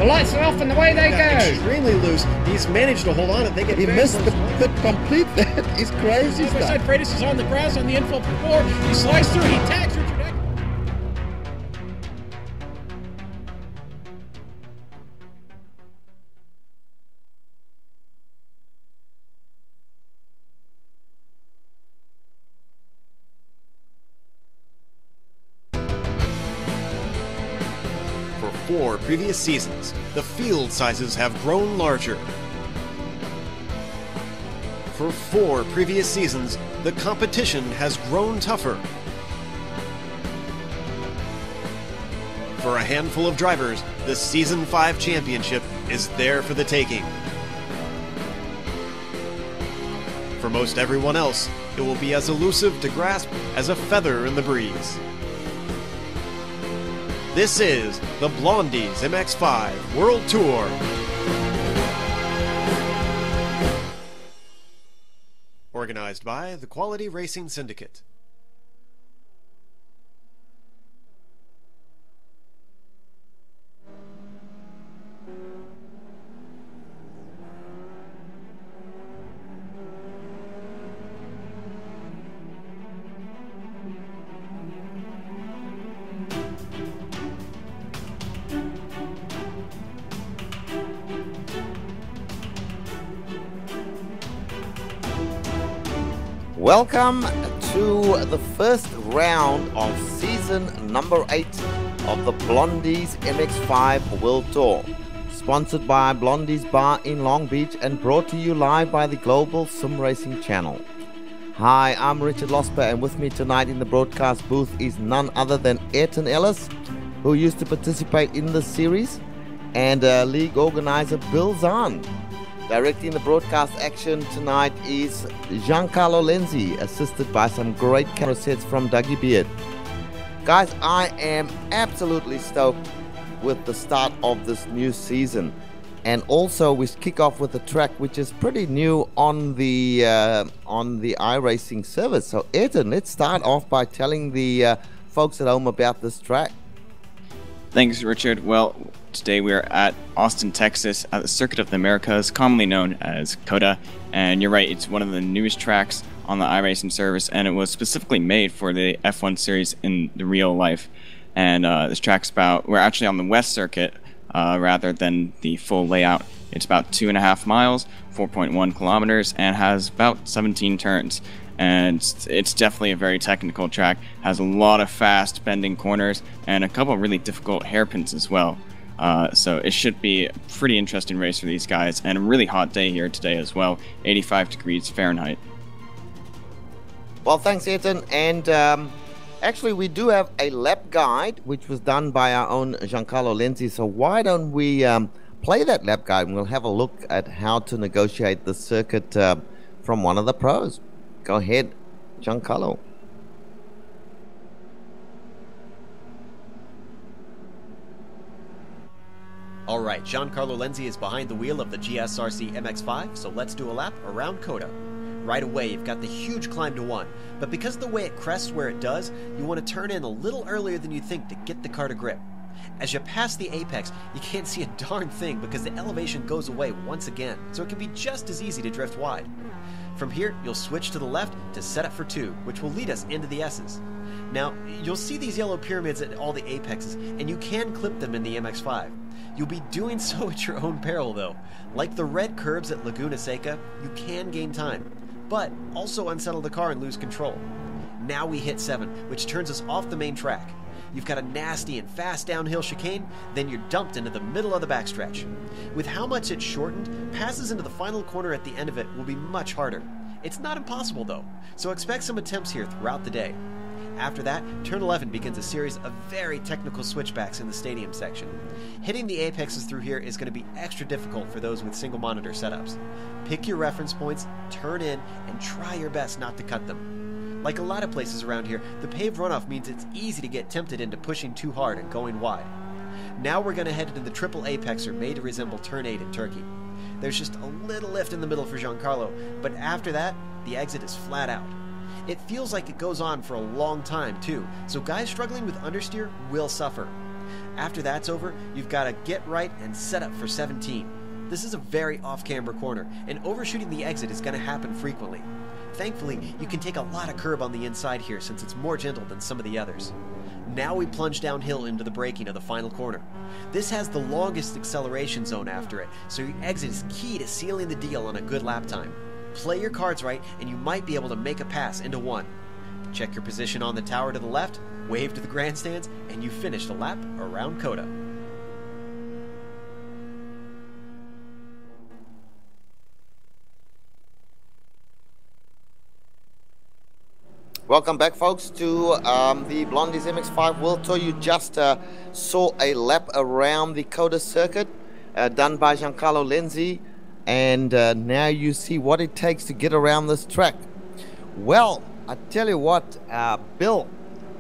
The lights are off and away they go. Extremely loose. He's managed to hold on. He missed the pit complete. That is crazy stuff. Side Freitas is on the grass on the infield for 4. He slides through. He tags Richard Eck. For 4 previous seasons, the field sizes have grown larger. For 4 previous seasons, the competition has grown tougher. For a handful of drivers, the Season 5 championship is there for the taking. For most everyone else, it will be as elusive to grasp as a feather in the breeze. This is the Blondies MX-5 World Tour. Organized by the Quality Racing Syndicate. Welcome to the first round of season number 8 of the Blondies MX-5 World Tour. Sponsored by Blondies Bar in Long Beach and brought to you live by the Global Sim Racing Channel. Hi, I'm Richard Losper, and with me tonight in the broadcast booth is none other than Ayrton Ellis, who used to participate in the series, and league organizer Bill Zahn. Directing the broadcast action tonight is Giancarlo Lenzi, assisted by some great camera sets from Dougie Beard. Guys, I am absolutely stoked with the start of this new season. And also we kick off with a track which is pretty new on the iRacing service. So Ayrton, let's start off by telling the folks at home about this track. Thanks, Richard. Well, today we are at Austin, Texas, at the Circuit of the Americas, commonly known as CotA. And you're right, it's one of the newest tracks on the iRacing service, and it was specifically made for the F1 series in the real life. And this track's we're actually on the West Circuit rather than the full layout. It's about 2.5 miles, 4.1 kilometers, and has about 17 turns. And it's definitely a very technical track, has a lot of fast bending corners and a couple of really difficult hairpins as well. So it should be a pretty interesting race for these guys, and a really hot day here today as well, 85 degrees Fahrenheit. Well, thanks, Ayrton. And actually, we do have a lap guide, which was done by our own Giancarlo Lenzi. So why don't we play that lap guide, and we'll have a look at how to negotiate the circuit from one of the pros. Go ahead, Giancarlo. All right, Giancarlo Lenzi is behind the wheel of the GSRC MX-5, so let's do a lap around CotA. Right away, you've got the huge climb to 1, but because of the way it crests where it does, you want to turn in a little earlier than you think to get the car to grip. As you pass the apex, you can't see a darn thing because the elevation goes away once again, so it can be just as easy to drift wide. From here, you'll switch to the left to set up for 2, which will lead us into the S's. Now, you'll see these yellow pyramids at all the apexes, and you can clip them in the MX-5. You'll be doing so at your own peril, though. Like the red curves at Laguna Seca, you can gain time, but also unsettle the car and lose control. Now we hit 7, which turns us off the main track. You've got a nasty and fast downhill chicane, then you're dumped into the middle of the backstretch. With how much it's shortened, passes into the final corner at the end of it will be much harder. It's not impossible though, so expect some attempts here throughout the day. After that, turn 11 begins a series of very technical switchbacks in the stadium section. Hitting the apexes through here is going to be extra difficult for those with single monitor setups. Pick your reference points, turn in, and try your best not to cut them. Like a lot of places around here, the paved runoff means it's easy to get tempted into pushing too hard and going wide. Now we're going to head into the triple apexer made to resemble turn 8 in Turkey. There's just a little lift in the middle for Giancarlo, but after that, the exit is flat out. It feels like it goes on for a long time too, so guys struggling with understeer will suffer. After that's over, you've got to get right and set up for 17. This is a very off-camber corner, and overshooting the exit is going to happen frequently. Thankfully, you can take a lot of curb on the inside here since it's more gentle than some of the others. Now we plunge downhill into the braking of the final corner. This has the longest acceleration zone after it, so your exit is key to sealing the deal on a good lap time. Play your cards right, and you might be able to make a pass into one. Check your position on the tower to the left, wave to the grandstands, and you finished a lap around CotA. Welcome back, folks, to the Blondies MX-5 World Tour. You just saw a lap around the CotA circuit done by Giancarlo Lenzi, and now you see what it takes to get around this track. Well, I tell you what, Bill,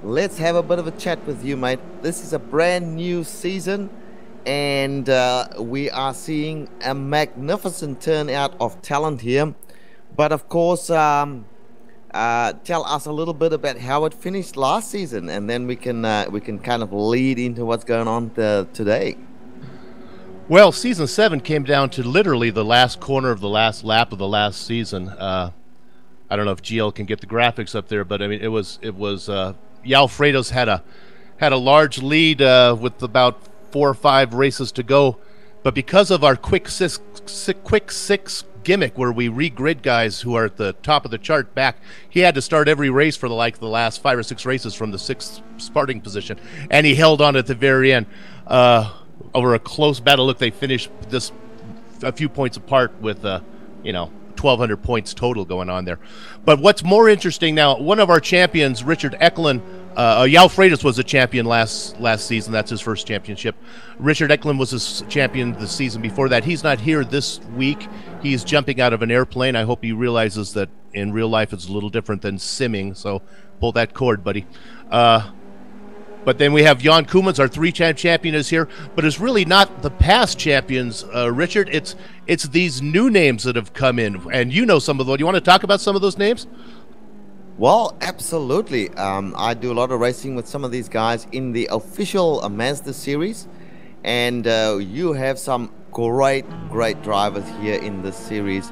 let's have a bit of a chat with you, mate. This is a brand new season, and we are seeing a magnificent turnout of talent here. But of course, tell us a little bit about how it finished last season, and then we can kind of lead into what's going on today. Well, season 7 came down to literally the last corner of the last lap of the last season. I don't know if GL can get the graphics up there, but I mean it was Yalfredo's had a large lead with about 4 or 5 races to go, but because of our quick six gimmick where we regrid guys who are at the top of the chart back, he had to start every race for the last 5 or 6 races from the 6th starting position, and he held on at the very end. Over a close battle, look, they finished this a few points apart with 1,200 points total going on there. But what's more interesting now, one of our champions, Richard Eklund, Yalfredo was a champion last season. That's his first championship. Richard Eklund was a champion the season before that. He's not here this week. He's jumping out of an airplane. I hope he realizes that in real life it's a little different than simming, so pull that cord, buddy. But then we have Jan Koemans, our 3-time champion, is here. But it's really not the past champions, Richard. It's these new names that have come in. And you know some of them. Do you want to talk about some of those names? Well, absolutely. I do a lot of racing with some of these guys in the official Mazda series. And you have some great drivers here in this series.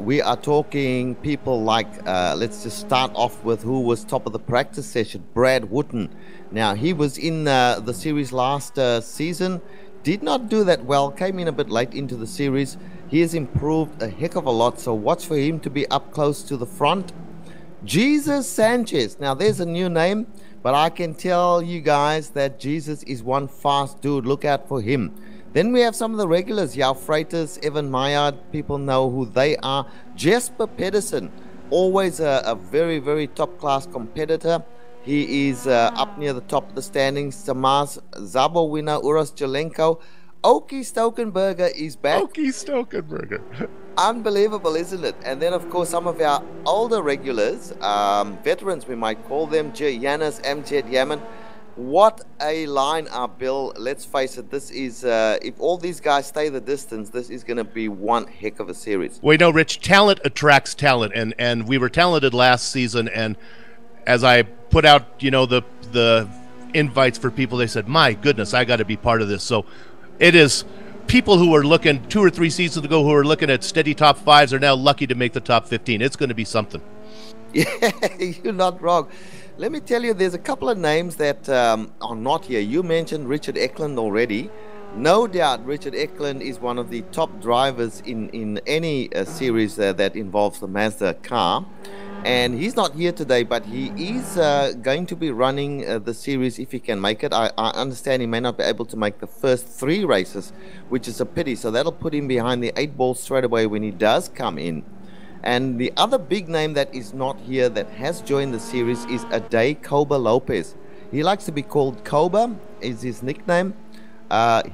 We are talking people like, let's just start off with who was top of the practice session, Brad Wooten. Now, he was in the series last season, did not do that well, came in a bit late into the series. He has improved a heck of a lot, so watch for him to be up close to the front. Jesus Sanchez. Now, there's a new name, but I can tell you guys that Jesus is one fast dude. Look out for him. Then we have some of the regulars, Jao Freitas, Evan Maillard, people know who they are. Jesper Pedersen, always a very top-class competitor. He is up near the top of the standings. Samaz Zabo winner, Uros Jelenko. Oki Stokenberger is back. Oki Stokenberger. Unbelievable, isn't it? And then, of course, some of our older regulars, veterans we might call them, Yanis Amjad Yaman. What a lineup, Bill. Let's face it, this is, if all these guys stay the distance, this is going to be one heck of a series. Well, you know, Rich, talent attracts talent, and we were talented last season, and as I put out, you know, the invites for people, they said, my goodness, I got to be part of this. So it is people who were looking 2 or 3 seasons ago who were looking at steady top 5s are now lucky to make the top 15. It's going to be something. Yeah, you're not wrong. Let me tell you, there's a couple of names that are not here. You mentioned Richard Eklund already. No doubt Richard Eklund is one of the top drivers in any series that involves the Mazda car. And he's not here today, but he is going to be running the series if he can make it. I understand he may not be able to make the first 3 races, which is a pity. So that'll put him behind the 8 ball straight away when he does come in. And the other big name that is not here that has joined the series is Ade Koba Lopez. He likes to be called Koba, is his nickname.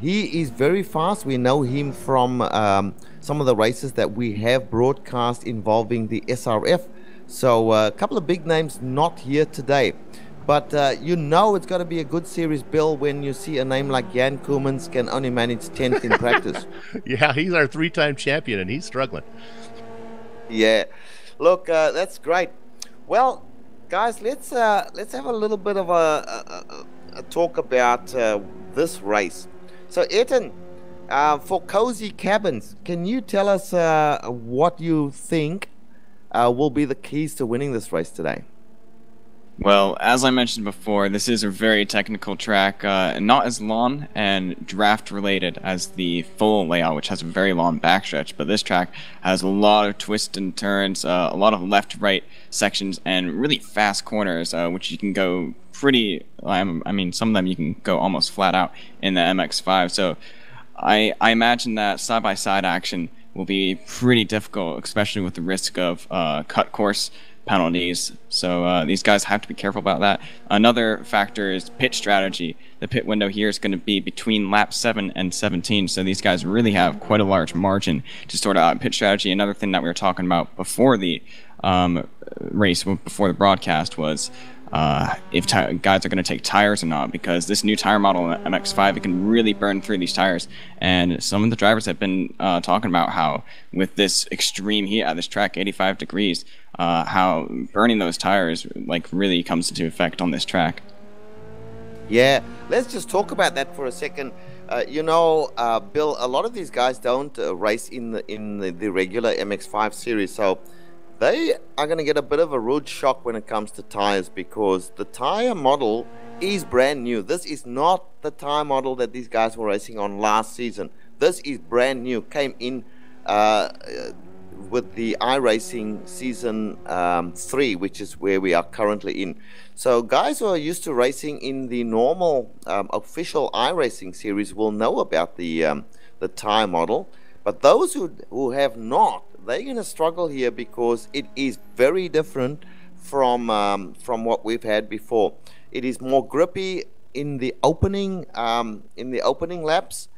He is very fast. We know him from some of the races that we have broadcast involving the SRF. So a couple of big names not here today. But you know it's got to be a good series, Bill, when you see a name like Jan Koemans can only manage 10th in practice. Yeah, he's our 3-time champion, and he's struggling. Yeah, look, that's great. Well, guys, let's have a little bit of a talk about this race. So, Etan, for Cozy Cabins, can you tell us what you think will be the keys to winning this race today? Well, as I mentioned before, this is a very technical track, not as long and draft related as the full layout, which has a very long backstretch, but this track has a lot of twists and turns, a lot of left-right sections, and really fast corners, which you can go pretty, I mean, some of them you can go almost flat out in the MX-5, so I imagine that side-by-side action will be pretty difficult, especially with the risk of cut course penalties, so these guys have to be careful about that. Another factor is pit strategy. The pit window here is going to be between lap 7 and 17, so these guys really have quite a large margin to sort out pit strategy. Another thing that we were talking about before the race, before the broadcast, was if guys are going to take tires or not, because this new tire model in MX-5, it can really burn through these tires, and some of the drivers have been talking about how with this extreme heat at this track, 85 degrees, how burning those tires like really comes into effect on this track. Yeah, let's just talk about that for a second. You know, Bill, a lot of these guys don't race in the regular MX-5 series, so they are going to get a bit of a rude shock when it comes to tires, because the tire model is brand new. This is not the tire model that these guys were racing on last season. This is brand new, came in with the iRacing season 3, which is where we are currently in. So guys who are used to racing in the normal official iRacing series will know about the tire model, but those who have not, they're going to struggle here, because it is very different from what we've had before. It is more grippy in the opening laps,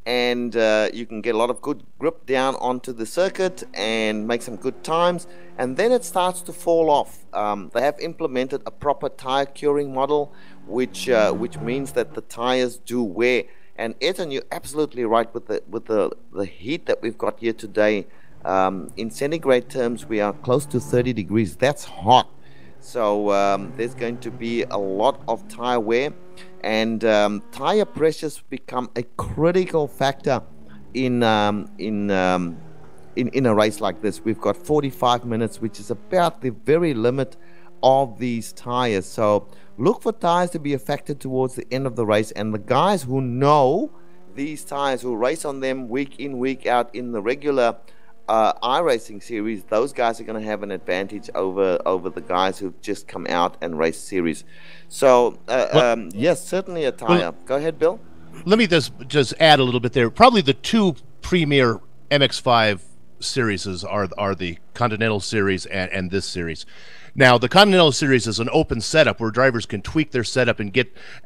and you can get a lot of good grip down onto the circuit and make some good times, and then it starts to fall off. They have implemented a proper tire curing model, which means that the tires do wear. And Etan, you're absolutely right with the heat that we've got here today. In centigrade terms, we are close to 30 degrees. That's hot. So there's going to be a lot of tire wear, and tire pressures become a critical factor in a race like this. We've got 45 minutes, which is about the very limit of these tires. So look for tires to be affected towards the end of the race, and the guys who know these tires, who race on them week in, week out in the regular iRacing series, those guys are going to have an advantage over the guys who've just come out and raced series. So yes, certainly a tire. Well, go ahead, Bill. Let me just add a little bit there. Probably the two premier MX-5 series are the Continental Series and this series. Now, the Continental Series is an open setup where drivers can tweak their setup and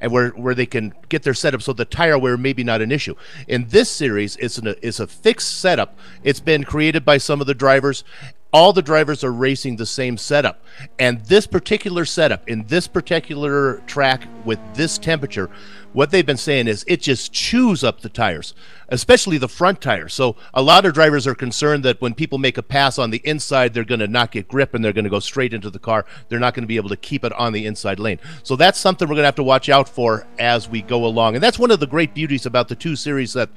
where they can get their setup so the tire wear may be not an issue. In this series, it's a fixed setup. It's been created by some of the drivers. All the drivers are racing the same setup, and this particular setup in this particular track with this temperature, what they've been saying is it just chews up the tires, especially the front tires. So a lot of drivers are concerned that when people make a pass on the inside, they're going to not get grip and they're going to go straight into the car. They're not going to be able to keep it on the inside lane. So that's something we're going to have to watch out for as we go along. And that's one of the great beauties about the two series that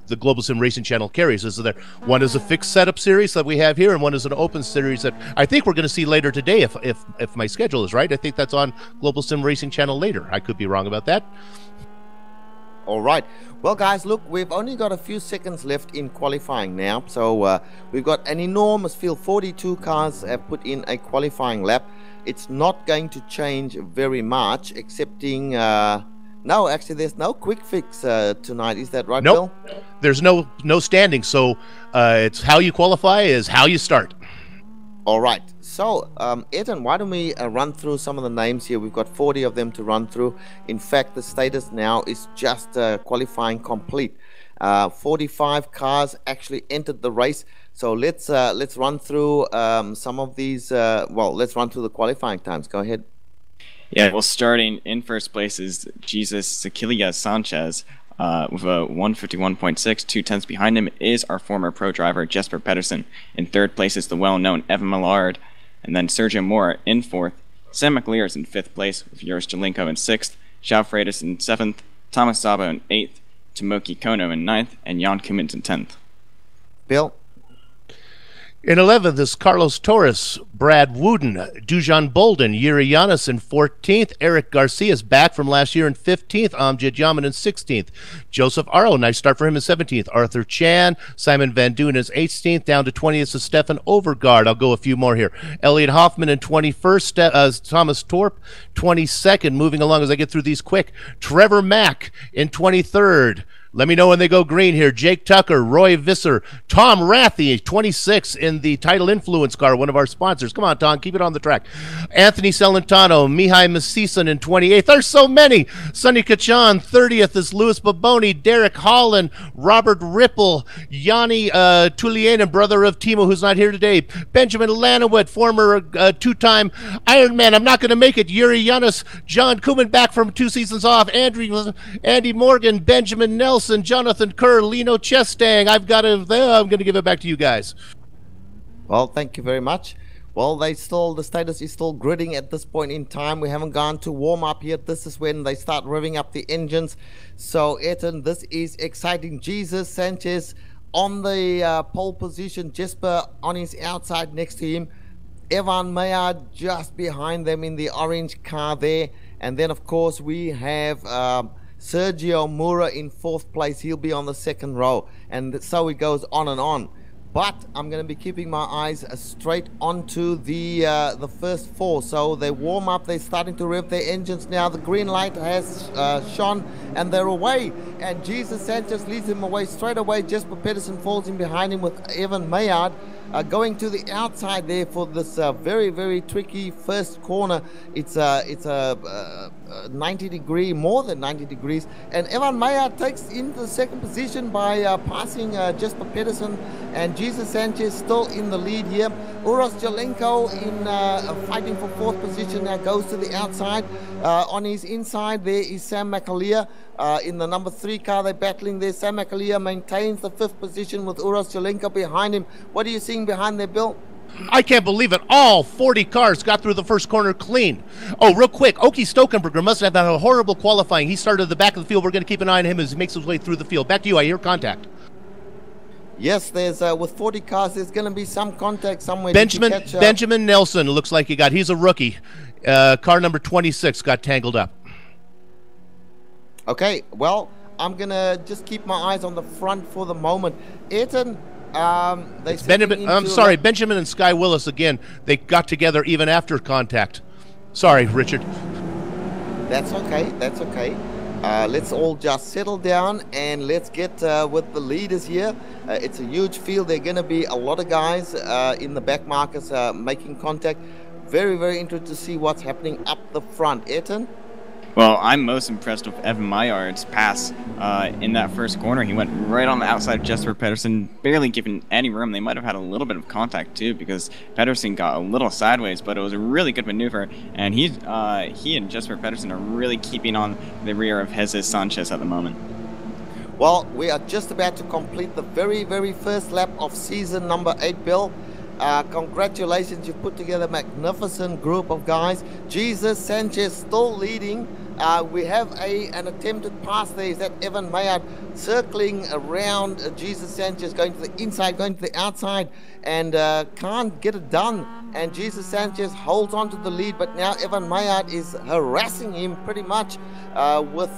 the Global Sim Racing Channel carries, is that one is a fixed setup series that we have here, and one is an open series that I think we're going to see later today, if my schedule is right. I think that's on Global Sim Racing Channel later. I could be wrong about that. All right. Well, guys, look, we've only got a few seconds left in qualifying now. So we've got an enormous field. 42 cars have put in a qualifying lap. It's not going to change very much, excepting... no, actually, there's no quick fix tonight. Is that right, nope. Bill? There's no standing. So it's how you qualify is how you start. All right. So, Etan, why don't we run through some of the names here? We've got 40 of them to run through. In fact, the status now is just qualifying complete. 45 cars actually entered the race. So let's run through some of these. Well, let's run through the qualifying times. Go ahead. Yeah, well, starting in first place is Jesus Sequilla Sanchez with a 151.6. 2/10 behind him is our former pro driver Jesper Pedersen. In third place is the well-known Evan Millard, and then Sergio Mora in fourth. Sam McLear is in fifth place with Joris Jelinko in sixth. Xiao Freitas in 7th, Thomas Szabo in 8th, Tomoki Kono in 9th, and Jan Kumins in 10th. Bill? In 11th is Carlos Torres, Brad Wooden, Dujan Bolden, Yuri Yanis in 14th, Eric Garcia's back from last year in 15th, Amjad Yaman in 16th, Joseph Aro, nice start for him in 17th, Arthur Chan, Simon Van Doon is 18th, down to 20th is Stefan Overgaard. I'll go a few more here. Elliot Hoffman in 21st, Thomas Torp, 22nd, moving along as I get through these quick, Trevor Mack in 23rd. Let me know when they go green here. Jake Tucker, Roy Visser, Tom Rathy, 26 in the Title Influence car, one of our sponsors. Come on, Tom, keep it on the track. Anthony Celentano, Mihai Masison in 28th. There's so many. Sonny Kachan, 30th is Louis Baboni, Derek Holland, Robert Ripple, Yanni Tulianen, brother of Timo, who's not here today. Benjamin Lanowit, former two-time Ironman. I'm not going to make it. Yuri Yanis, John Kuman back from 2 seasons off. Andy Morgan, Benjamin Nelson, Jonathan Kerr, Lino Chestang. I'm going to give it back to you guys. Well, thank you very much. Well, the status is still gridding at this point in time. We haven't gone to warm up yet. This is when they start revving up the engines. So, Eton, this is exciting. Jesus Sanchez on the pole position. Jesper on his outside next to him. Evan Maillard just behind them in the orange car there. And then, of course, we have Sergio Mura in 4th place. He'll be on the 2nd row, and so it goes on and on. But I'm going to be keeping my eyes straight onto the first 4. So they warm up, they're starting to rev their engines now. The green light has shone and they're away, and Jesus Sanchez leads him away straight away. Jesper Pedersen falls in behind him with Evan Maillard going to the outside there for this very, very tricky first corner. It's a 90 degree, more than 90 degrees, and Evan Maillard takes into the 2nd position by passing Jesper Pedersen, and Jesus Sanchez still in the lead here. Uros Jelenko in fighting for 4th position now goes to the outside. On his inside there is Sam McAleer. In the number 3 car, they're battling there. Sam McAleer maintains the 5th position with Uros Jelenko behind him. What are you seeing behind there, Bill? I can't believe it. All 40 cars got through the first corner clean. Oh, real quick, Oki Stokenberger must have had a horrible qualifying. He started at the back of the field. We're going to keep an eye on him as he makes his way through the field. Back to you. I hear contact. Yes, there's with 40 cars, there's going to be some contact somewhere. Benjamin Nelson looks like he's a rookie. Car number 26 got tangled up. Okay, well, I'm going to just keep my eyes on the front for the moment. Ayrton, Benjamin and Sky Willis again. They got together even after contact. Sorry, Richard. That's okay. That's okay. Let's all just settle down and let's get with the leaders here. It's a huge field. There are going to be a lot of guys in the back markers making contact. Very, very interested to see what's happening up the front. Ayrton? Well, I'm most impressed with Evan Maillard's pass in that first corner. He went right on the outside of Jesper Pedersen, barely giving any room. They might have had a little bit of contact too, because Pedersen got a little sideways, but it was a really good maneuver. And he and Jesper Pedersen are really keeping on the rear of Jesus Sanchez at the moment. Well, we are just about to complete the very, very first lap of season number 8, Bill. Congratulations, you've put together a magnificent group of guys. Jesus Sanchez still leading. We have an attempted pass there. Is that Evan Maillard circling around Jesus Sanchez, going to the inside, going to the outside, and can't get it done. And Jesus Sanchez holds on to the lead, but now Evan Maillard is harassing him pretty much with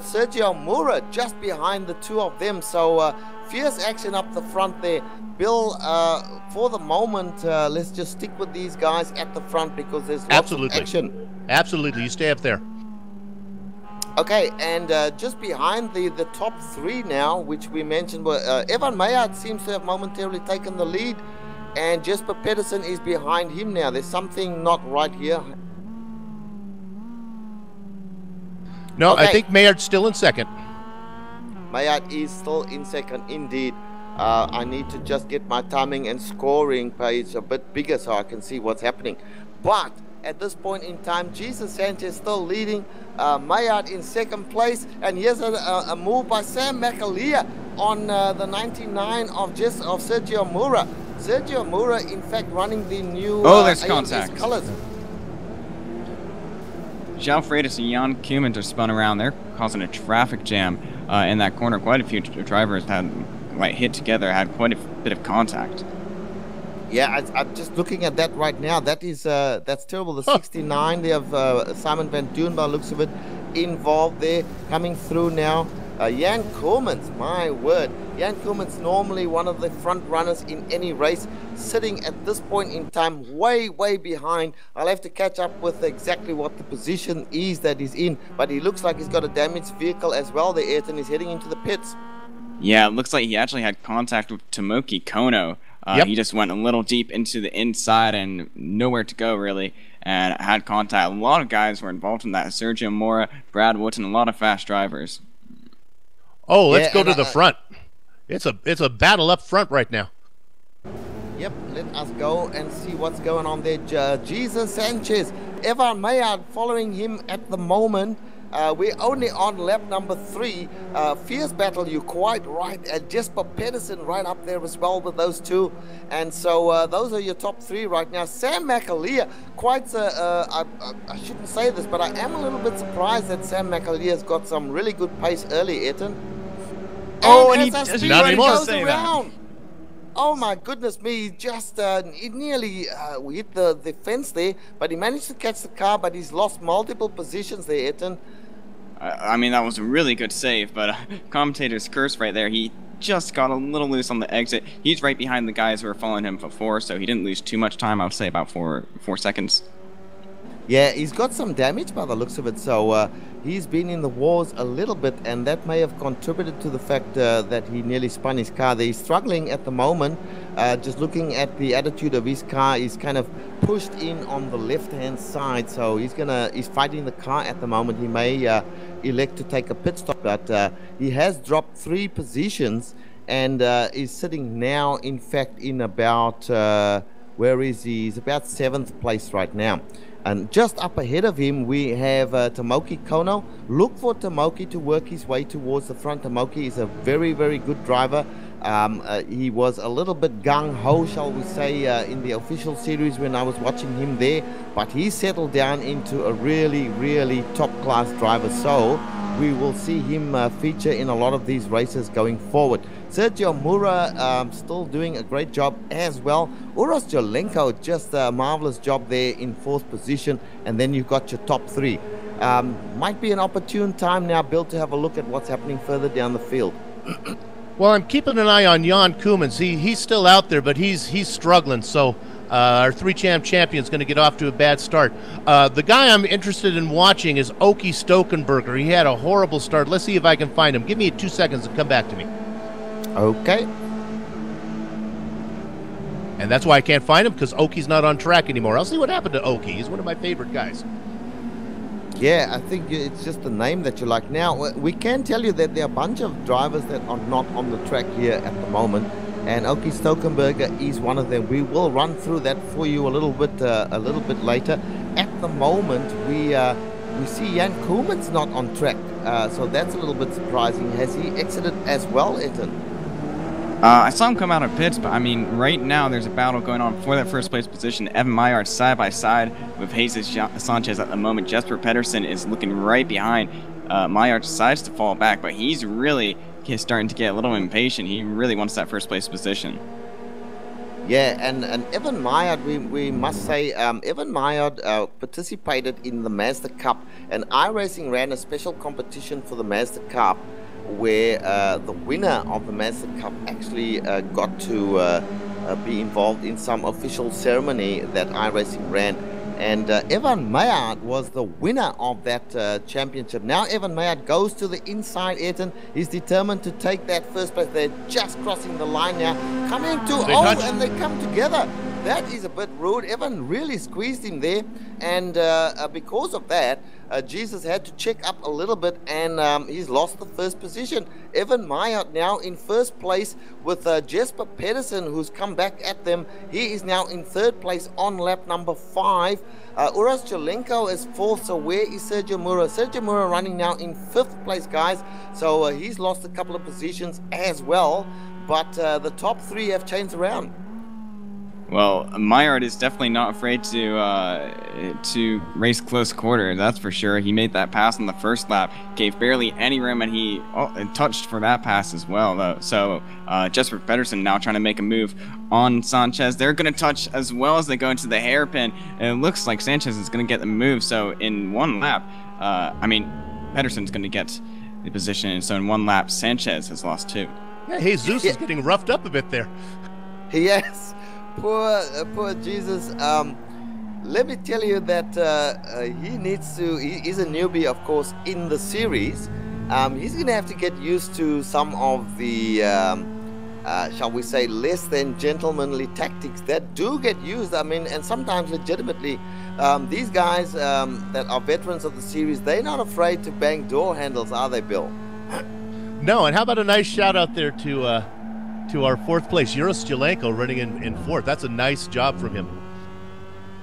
Sergio Mura just behind the two of them. So fierce action up the front there. Bill, for the moment, let's just stick with these guys at the front because there's lots of action. Absolutely, you stay up there. Okay, and just behind the top 3 now, which we mentioned, were Evan Maillard seems to have momentarily taken the lead, and Jesper Pedersen is behind him now. There's something not right here. No, okay. I think Maillard's still in second. Maillard is still in second, indeed. I need to just get my timing and scoring page a bit bigger so I can see what's happening. But at this point in time, Jesus Sanchez still leading, Maillard in second place, and here's a move by Sam McAleer on the 99 of Sergio Mura. Sergio Mura, in fact, running the new there's contact. colors. Zhao Freitas and Jan Koemans are spun around. They're causing a traffic jam in that corner. Quite a few drivers had hit together, had quite a bit of contact. Yeah, I'm just looking at that right now. That is that's terrible. The 69, they have Simon Van Doon, by the looks of it, involved there, coming through now. Jan Koemans, my word. Jan Koemans, normally one of the front runners in any race, sitting at this point in time way behind. I'll have to catch up with exactly what the position is that he's in, but he looks like he's got a damaged vehicle as well there, Ayrton. He's heading into the pits. Yeah, it looks like he actually had contact with Tomoki Kono. Yep. He just went a little deep into the inside and nowhere to go, really, and had contact. A lot of guys were involved in that. Sergio Mora, Brad Wootton, a lot of fast drivers. Oh, let's go to the front. It's a battle up front right now. Yep, let us go and see what's going on there. Jesus Sanchez, Evan Maillard following him at the moment. We're only on lap number 3. Fierce battle, you're quite right. Jesper Pedersen right up there as well with those two. And so those are your top 3 right now. Sam McAleer, quite I shouldn't say this, but I am a little bit surprised that Sam McAleer has got some really good pace early, Ayrton. Oh, and he does not anymore. Say that. Oh my goodness me, just he nearly hit the fence there, but he managed to catch the car, but he's lost multiple positions there, Ayrton. I mean, that was a really good save, but commentator's curse right there. He just got a little loose on the exit. He's right behind the guys who were following him before, so he didn't lose too much time. I would say about four seconds. Yeah, he's got some damage by the looks of it, so he's been in the wars a little bit, and that may have contributed to the fact that he nearly spun his car there. He's struggling at the moment. Just looking at the attitude of his car, he's kind of pushed in on the left-hand side, so he's fighting the car at the moment. He may elect to take a pit stop, but he has dropped 3 positions and is sitting now, in fact, in about where is he? He's about 7th place right now. And just up ahead of him, we have Tomoki Kono. Look for Tomoki to work his way towards the front. Tomoki is a very good driver. He was a little bit gung-ho, shall we say, in the official series when I was watching him there. But he settled down into a really top-class driver. So we will see him feature in a lot of these races going forward. Sergio Mura still doing a great job as well. Uros Jolenko, just a marvelous job there in 4th position. And then you've got your top 3. Might be an opportune time now, Bill, to have a look at what's happening further down the field. Well, I'm keeping an eye on Jan Koemans. He's still out there, but he's struggling. So our 3-champ champion is going to get off to a bad start. The guy I'm interested in watching is Oki Stokenberger. He had a horrible start. Let's see if I can find him. Give me 2 seconds and come back to me. Okay. And that's why I can't find him, because Oki's not on track anymore. I'll see what happened to Oki. He's one of my favorite guys. Yeah, I think it's just the name that you like. Now, we can tell you that there are a bunch of drivers that are not on the track here at the moment, and Oki Stokenberger is one of them. We will run through that for you a little bit later. At the moment, we see Jan Koemans not on track, so that's a little bit surprising. Has he exited as well, Eton? I saw him come out of pits, but I mean, right now there's a battle going on for that 1st place position. Evan Maillard side by side with Jesus Sanchez at the moment. Jesper Pedersen is looking right behind. Maillard decides to fall back, but he's starting to get a little impatient. He really wants that 1st place position. Yeah, and Evan Maillard, we must say, Evan Maillard participated in the Mazda Cup, and iRacing ran a special competition for the Mazda Cup, where the winner of the Mazda Cup actually got to be involved in some official ceremony that iRacing ran. And Evan Maillard was the winner of that championship. Now Evan Maillard goes to the inside, Ayrton. He's determined to take that 1st place. They're just crossing the line now. Coming to, and they come together. That is a bit rude. Evan really squeezed him there. And because of that, Jesus had to check up a little bit, and he's lost the 1st position. Evan Maillard now in 1st place with Jesper Pedersen, who's come back at them. He is now in 3rd place on lap number 5. Uros Jolenko is 4th, so where is Sergio Mura? Sergio Mura running now in 5th place, guys. So he's lost a couple of positions as well, but the top 3 have changed around. Well, Maillard is definitely not afraid to race close quarter, that's for sure. He made that pass on the first lap, gave barely any room, and he touched for that pass as well, though. So Jesper Pedersen now trying to make a move on Sanchez. They're going to touch as well as they go into the hairpin, and it looks like Sanchez is going to get the move. So in one lap, Pedersen's going to get the position, and so in one lap, Sanchez has lost 2. Yeah, Jesus is getting roughed up a bit there. Yes. Poor Jesus. Let me tell you that he is a newbie, of course, in the series. He's going to have to get used to some of the, shall we say, less than gentlemanly tactics that do get used. I mean, and sometimes legitimately, these guys that are veterans of the series, they're not afraid to bang door handles, are they, Bill? No, and how about a nice shout out there to our 4th place, Uros Jelenko, running in 4th. That's a nice job from him.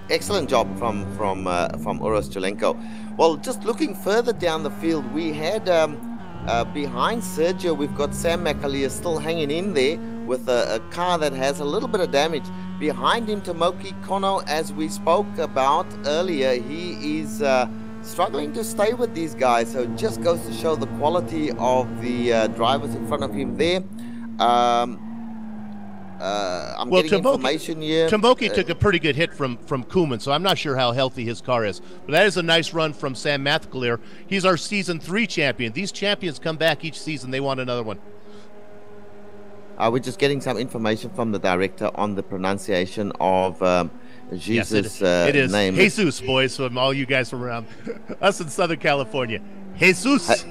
Excellent job from Uros Jelenko. Well, just looking further down the field, we had behind Sergio, we've got Sam McAleer still hanging in there with a car that has a little bit of damage. Behind him, Tomoki Kono, as we spoke about earlier, he is struggling to stay with these guys. So it just goes to show the quality of the drivers in front of him there. I'm getting information here. Tomoki took a pretty good hit from Koeman, so I'm not sure how healthy his car is. But that is a nice run from Sam McAleer. He's our Season 3 champion. These champions come back each season. They want another one. We're just getting some information from the director on the pronunciation of Jesus' it is name. Jesus, boys, from all you guys from around us in Southern California. Jesus.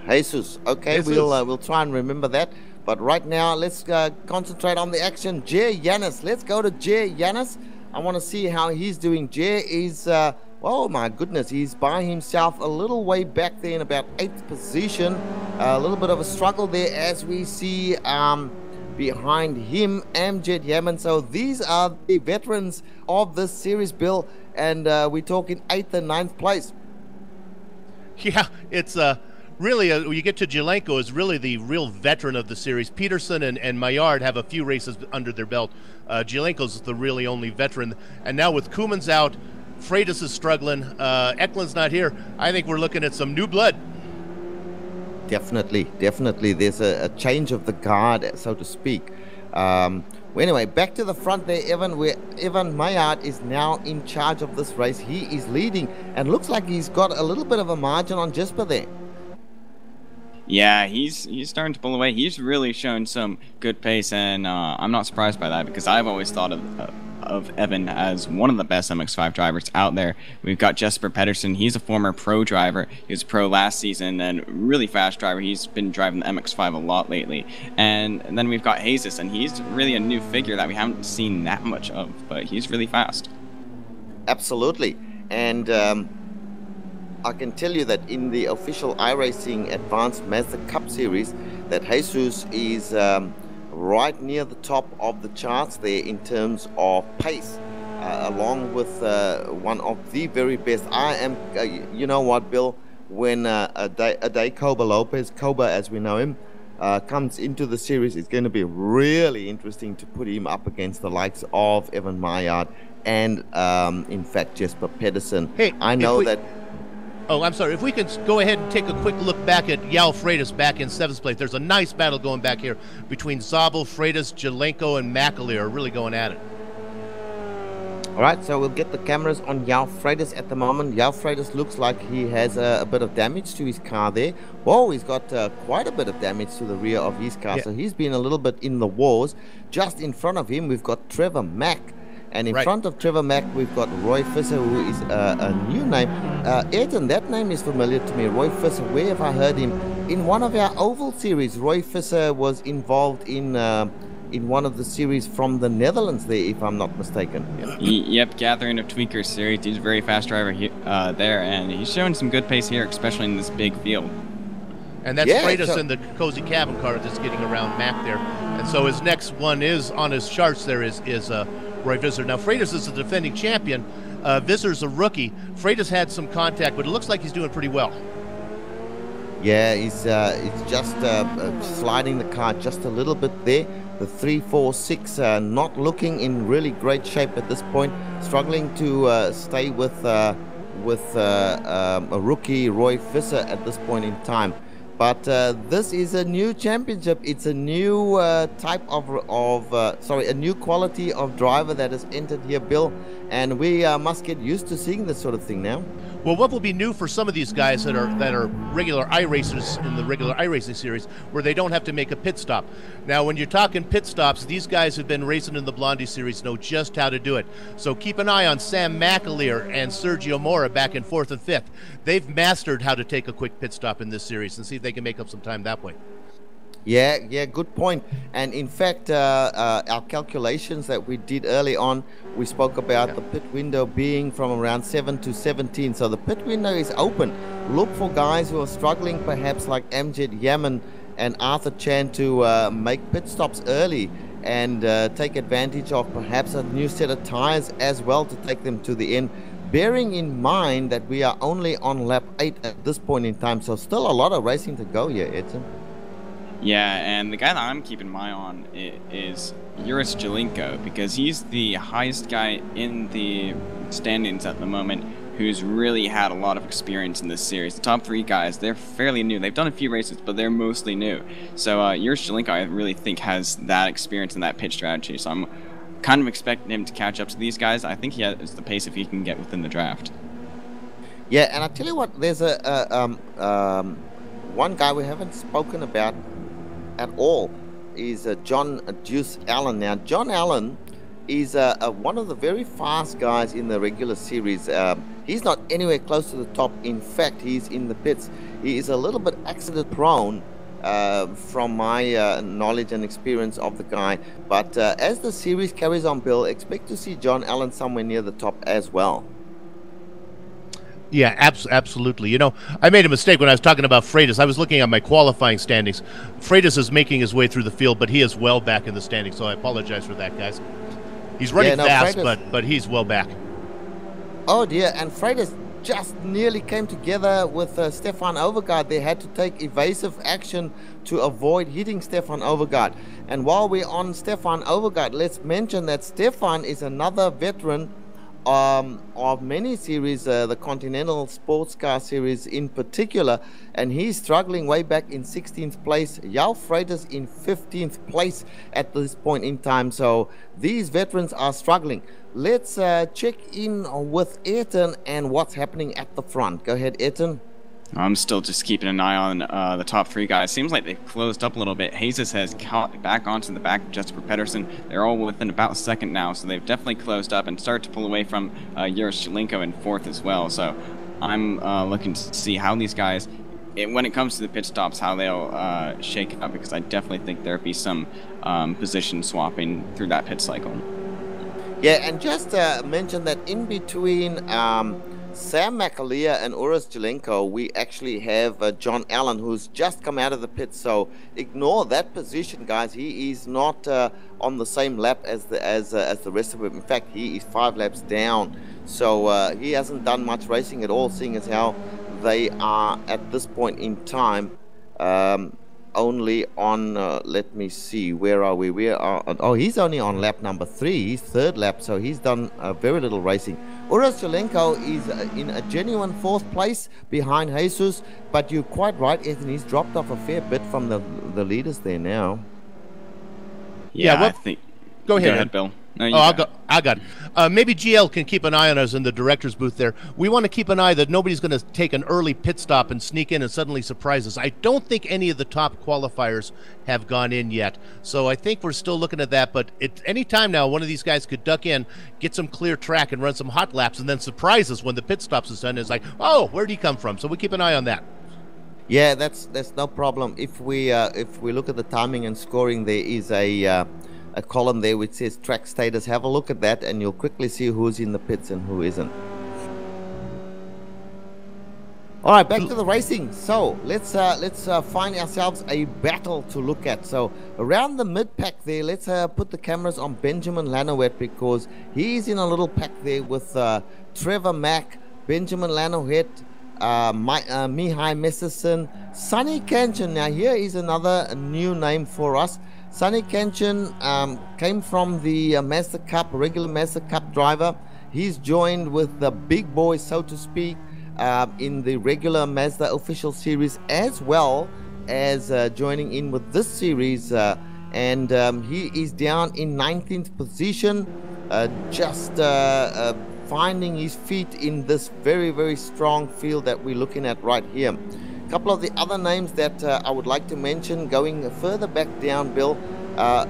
Jesus. Okay, Jesus. We'll try and remember that. But right now, let's concentrate on the action. Jer Yanis. Let's go to Jer Yanis. I want to see how he's doing. Jer is, oh my goodness, he's by himself a little way back there in about 8th position. A little bit of a struggle there as we see behind him Amjad Yaman. So these are the veterans of this series, Bill. And we're talking 8th and 9th place. Yeah, it's really, when you get to Jelenko, is really the real veteran of the series. Peterson and Maillard have a few races under their belt. Jelenko's the really only veteran. And now with Koeman's out, Freitas is struggling, Eklund's not here, I think we're looking at some new blood. Definitely. There's a change of the guard, so to speak. Well, anyway, back to the front there, Evan, where Evan Maillard is now in charge of this race. He is leading and looks like he's got a little bit of a margin on Jesper there. Yeah, he's starting to pull away. He's really shown some good pace, and I'm not surprised by that because I've always thought of Evan as one of the best MX-5 drivers out there. We've got Jesper Pedersen. He's a former pro driver. He was a pro last season and really fast driver. He's been driving the MX-5 a lot lately. And then we've got Jesus, and he's really a new figure that we haven't seen that much of, but he's really fast. Absolutely. And I can tell you that in the official iRacing Advanced Mazda Cup Series, that Jesus is right near the top of the charts there in terms of pace, along with one of the very best. I am, you know what, Bill, when a day Koba as we know him, comes into the series, it's going to be really interesting to put him up against the likes of Evan Maillard and, in fact, Jesper Pedersen. Hey, I know that... Oh, I'm sorry. If we can go ahead and take a quick look back at Yao Freitas back in 7th place. There's a nice battle going back here between Zabel, Freitas, Jelenko, and McAleer really going at it. All right, so we'll get the cameras on Yao Freitas at the moment. Yao Freitas looks like he has a bit of damage to his car there. Whoa, he's got quite a bit of damage to the rear of his car. Yeah. So he's been a little bit in the wars. Just in front of him, we've got Trevor Mack. And in front of Trevor Mack, we've got Roy Visser, who is a new name. Ayrton, that name is familiar to me. Roy Visser, where have I heard him? In one of our Oval series, Roy Visser was involved in one of the series from the Netherlands there, if I'm not mistaken. Yep, Gathering of Tweakers series. He's a very fast driver there, and he's showing some good pace here, especially in this big field. And that's Freitas in the cozy cabin car just getting around Mack there. And so his next one is on his charts there is Roy Visser. Now, Freitas is the defending champion. Visser's a rookie. Freitas had some contact, but it looks like he's doing pretty well. Yeah, he's just sliding the car just a little bit there. the 3, 4, 6 not looking in really great shape at this point, struggling to stay with a rookie Roy Visser at this point in time. But this is a new championship. It's a new type of a new quality of driver that has entered here, Bill, and we must get used to seeing this sort of thing now. Well, what will be new for some of these guys that are regular iRacers in the regular iRacing series, where they don't have to make a pit stop. Now, when you're talking pit stops, these guys who've been racing in the Blondie series know just how to do it. So keep an eye on Sam McAleer and Sergio Mora back in 4th and 5th. They've mastered how to take a quick pit stop in this series, and see if they can make up some time that way. Yeah, good point. And in fact, our calculations that we did early on, we spoke about the pit window being from around 7 to 17. So the pit window is open. Look for guys who are struggling, perhaps like Amjad Yaman and Arthur Chan, to make pit stops early and take advantage of perhaps a new set of tires as well to take them to the end. Bearing in mind that we are only on lap 8 at this point in time, so still a lot of racing to go here, Edson. Yeah, and the guy that I'm keeping my eye on is Uris Jelinko, because he's the highest guy in the standings at the moment, who's really had a lot of experience in this series. The top 3 guys, they're fairly new. They've done a few races, but they're mostly new. So Uris Jelinko, I really think, has that experience and that pit strategy. So I'm kind of expecting him to catch up to these guys. I think he has the pace if he can get within the draft. Yeah, and I tell you what, there's one guy we haven't spoken about at all is John Deuce Allen. Now, John Allen is one of the very fast guys in the regular series. He's not anywhere close to the top. In fact, he's in the pits. He is a little bit accident prone from my knowledge and experience of the guy. But as the series carries on, Bill, expect to see John Allen somewhere near the top as well. Yeah, absolutely. You know, I made a mistake when I was talking about Freitas. I was looking at my qualifying standings. Freitas is making his way through the field, but he is well back in the standings, so I apologize for that, guys. He's running fast, but he's well back. Oh, dear, and Freitas just nearly came together with Stefan Overgaard. They had to take evasive action to avoid hitting Stefan Overgaard. And while we're on Stefan Overgaard, let's mention that Stefan is another veteran of many series, the Continental Sports Car Series in particular, and he's struggling way back in 16th place. Jal Freitas in 15th place at this point in time, so these veterans are struggling. Let's check in with Ayrton and what's happening at the front. Go ahead, Ayrton. I'm still just keeping an eye on the top 3 guys. Seems like they've closed up a little bit. Jesus has caught back onto the back of Jesper Pedersen. They're all within about a second now, so they've definitely closed up and started to pull away from Uris Jelinko in 4th as well. So I'm looking to see how these guys, when it comes to the pit stops, how they'll shake up, because I definitely think there'll be some position swapping through that pit cycle. Yeah, and just mention that in between Sam McAleer and Uris Jelinko, we actually have John Allen, who's just come out of the pit. So ignore that position, guys. He is not on the same lap as the rest of them. In fact, he is 5 laps down. So he hasn't done much racing at all, seeing as how they are at this point in time only on. Let me see, where are we? We are. Oh, he's only on lap number 3. He's 3rd lap, so he's done very little racing. Uris Jelinko is in a genuine 4th place behind Jesus, but you're quite right, Ethan. He's dropped off a fair bit from the leaders there now. Yeah, I think. Go ahead, Bill. No, I got it. Maybe GL can keep an eye on us in the director's booth there. We want to keep an eye that nobody's going to take an early pit stop and sneak in and suddenly surprise us. I don't think any of the top qualifiers have gone in yet. So I think we're still looking at that. But any time now, one of these guys could duck in, get some clear track and run some hot laps and then surprise us when the pit stops is done. It's like, oh, where'd he come from? So we keep an eye on that. Yeah, that's no problem. If we look at the timing and scoring, there is a column there which says track status. Have a look at that and you'll quickly see who's in the pits and who isn't. All right, back to the racing. So let's find ourselves a battle to look at. So around the mid pack there, let's put the cameras on Benjamin Lanowet, because he's in a little pack there with Trevor Mack, Benjamin Lanowet, Mihai Messerson, Sonny Kanchan. Now here is another new name for us. Sonny Kenshin came from the Mazda Cup, regular Mazda Cup driver. He's joined with the big boys, so to speak, in the regular Mazda official series, as well as joining in with this series. And he is down in 19th position, just finding his feet in this very, very strong field that we're looking at right here. A couple of the other names that I would like to mention, going further back down, Bill,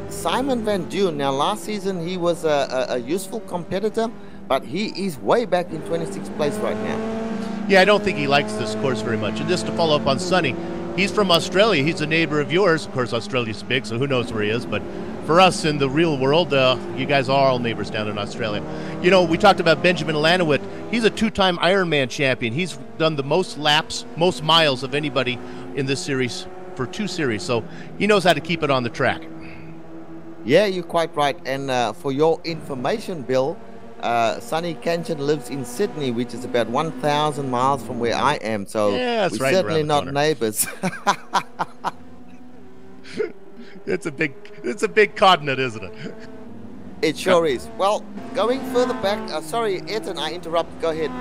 Simon Van Duyn. Now, last season he was a useful competitor, but he is way back in 26th place right now. Yeah, I don't think he likes this course very much. And just to follow up on Sonny, he's from Australia. He's a neighbor of yours. Of course, Australia's big, so who knows where he is. But for us in the real world, you guys are all neighbors down in Australia. You know, we talked about Benjamin Lanowit. He's a two-time Ironman champion. He's done the most laps, most miles of anybody in this series for 2 series. So he knows how to keep it on the track. Yeah, you're quite right. And for your information, Bill, Sonny Kenshin lives in Sydney, which is about 1,000 miles from where I am. So yeah, we're right certainly not neighbors. It's a big continent, isn't it? It sure is. Well, going further back, sorry, Ethan, I interrupted. Go ahead.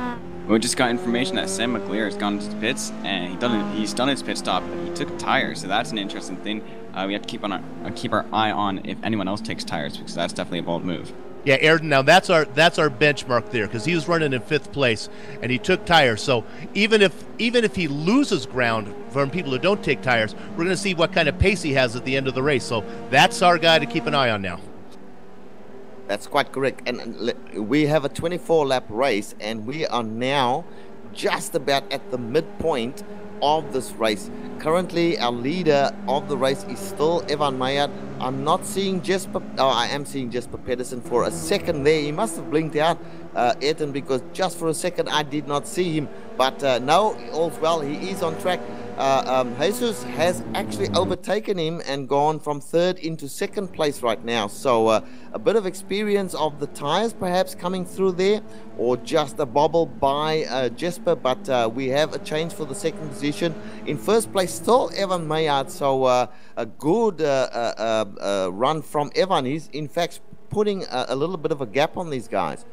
We just got information that Sam McLear has gone to the pits, and he's done his pit stop, but he took tires, so that's an interesting thing. We have to keep our eye on if anyone else takes tires, because that's definitely a bold move. Yeah, Ayrton, now that's our benchmark there, because he was running in 5th place and he took tires. So even if he loses ground from people who don't take tires, we're going to see what kind of pace he has at the end of the race. So that's our guy to keep an eye on now. That's quite correct. And we have a 24-lap race, and we are now just about at the midpoint of this race. Currently, our leader of the race is still Evan Maillard. I'm not seeing Jesper. Oh, I am seeing Jesper Pedersen for a second there. He must have blinked out, Ethan, because just for a second I did not see him. But no, all's well. He is on track. Jesus has actually overtaken him and gone from 3rd into 2nd place right now. So a bit of experience of the tires perhaps coming through there, or just a bobble by Jesper. But we have a change for the 2nd position. In 1st place, still Evan Maillard. So a good run from Evan. He's in fact putting a little bit of a gap on these guys.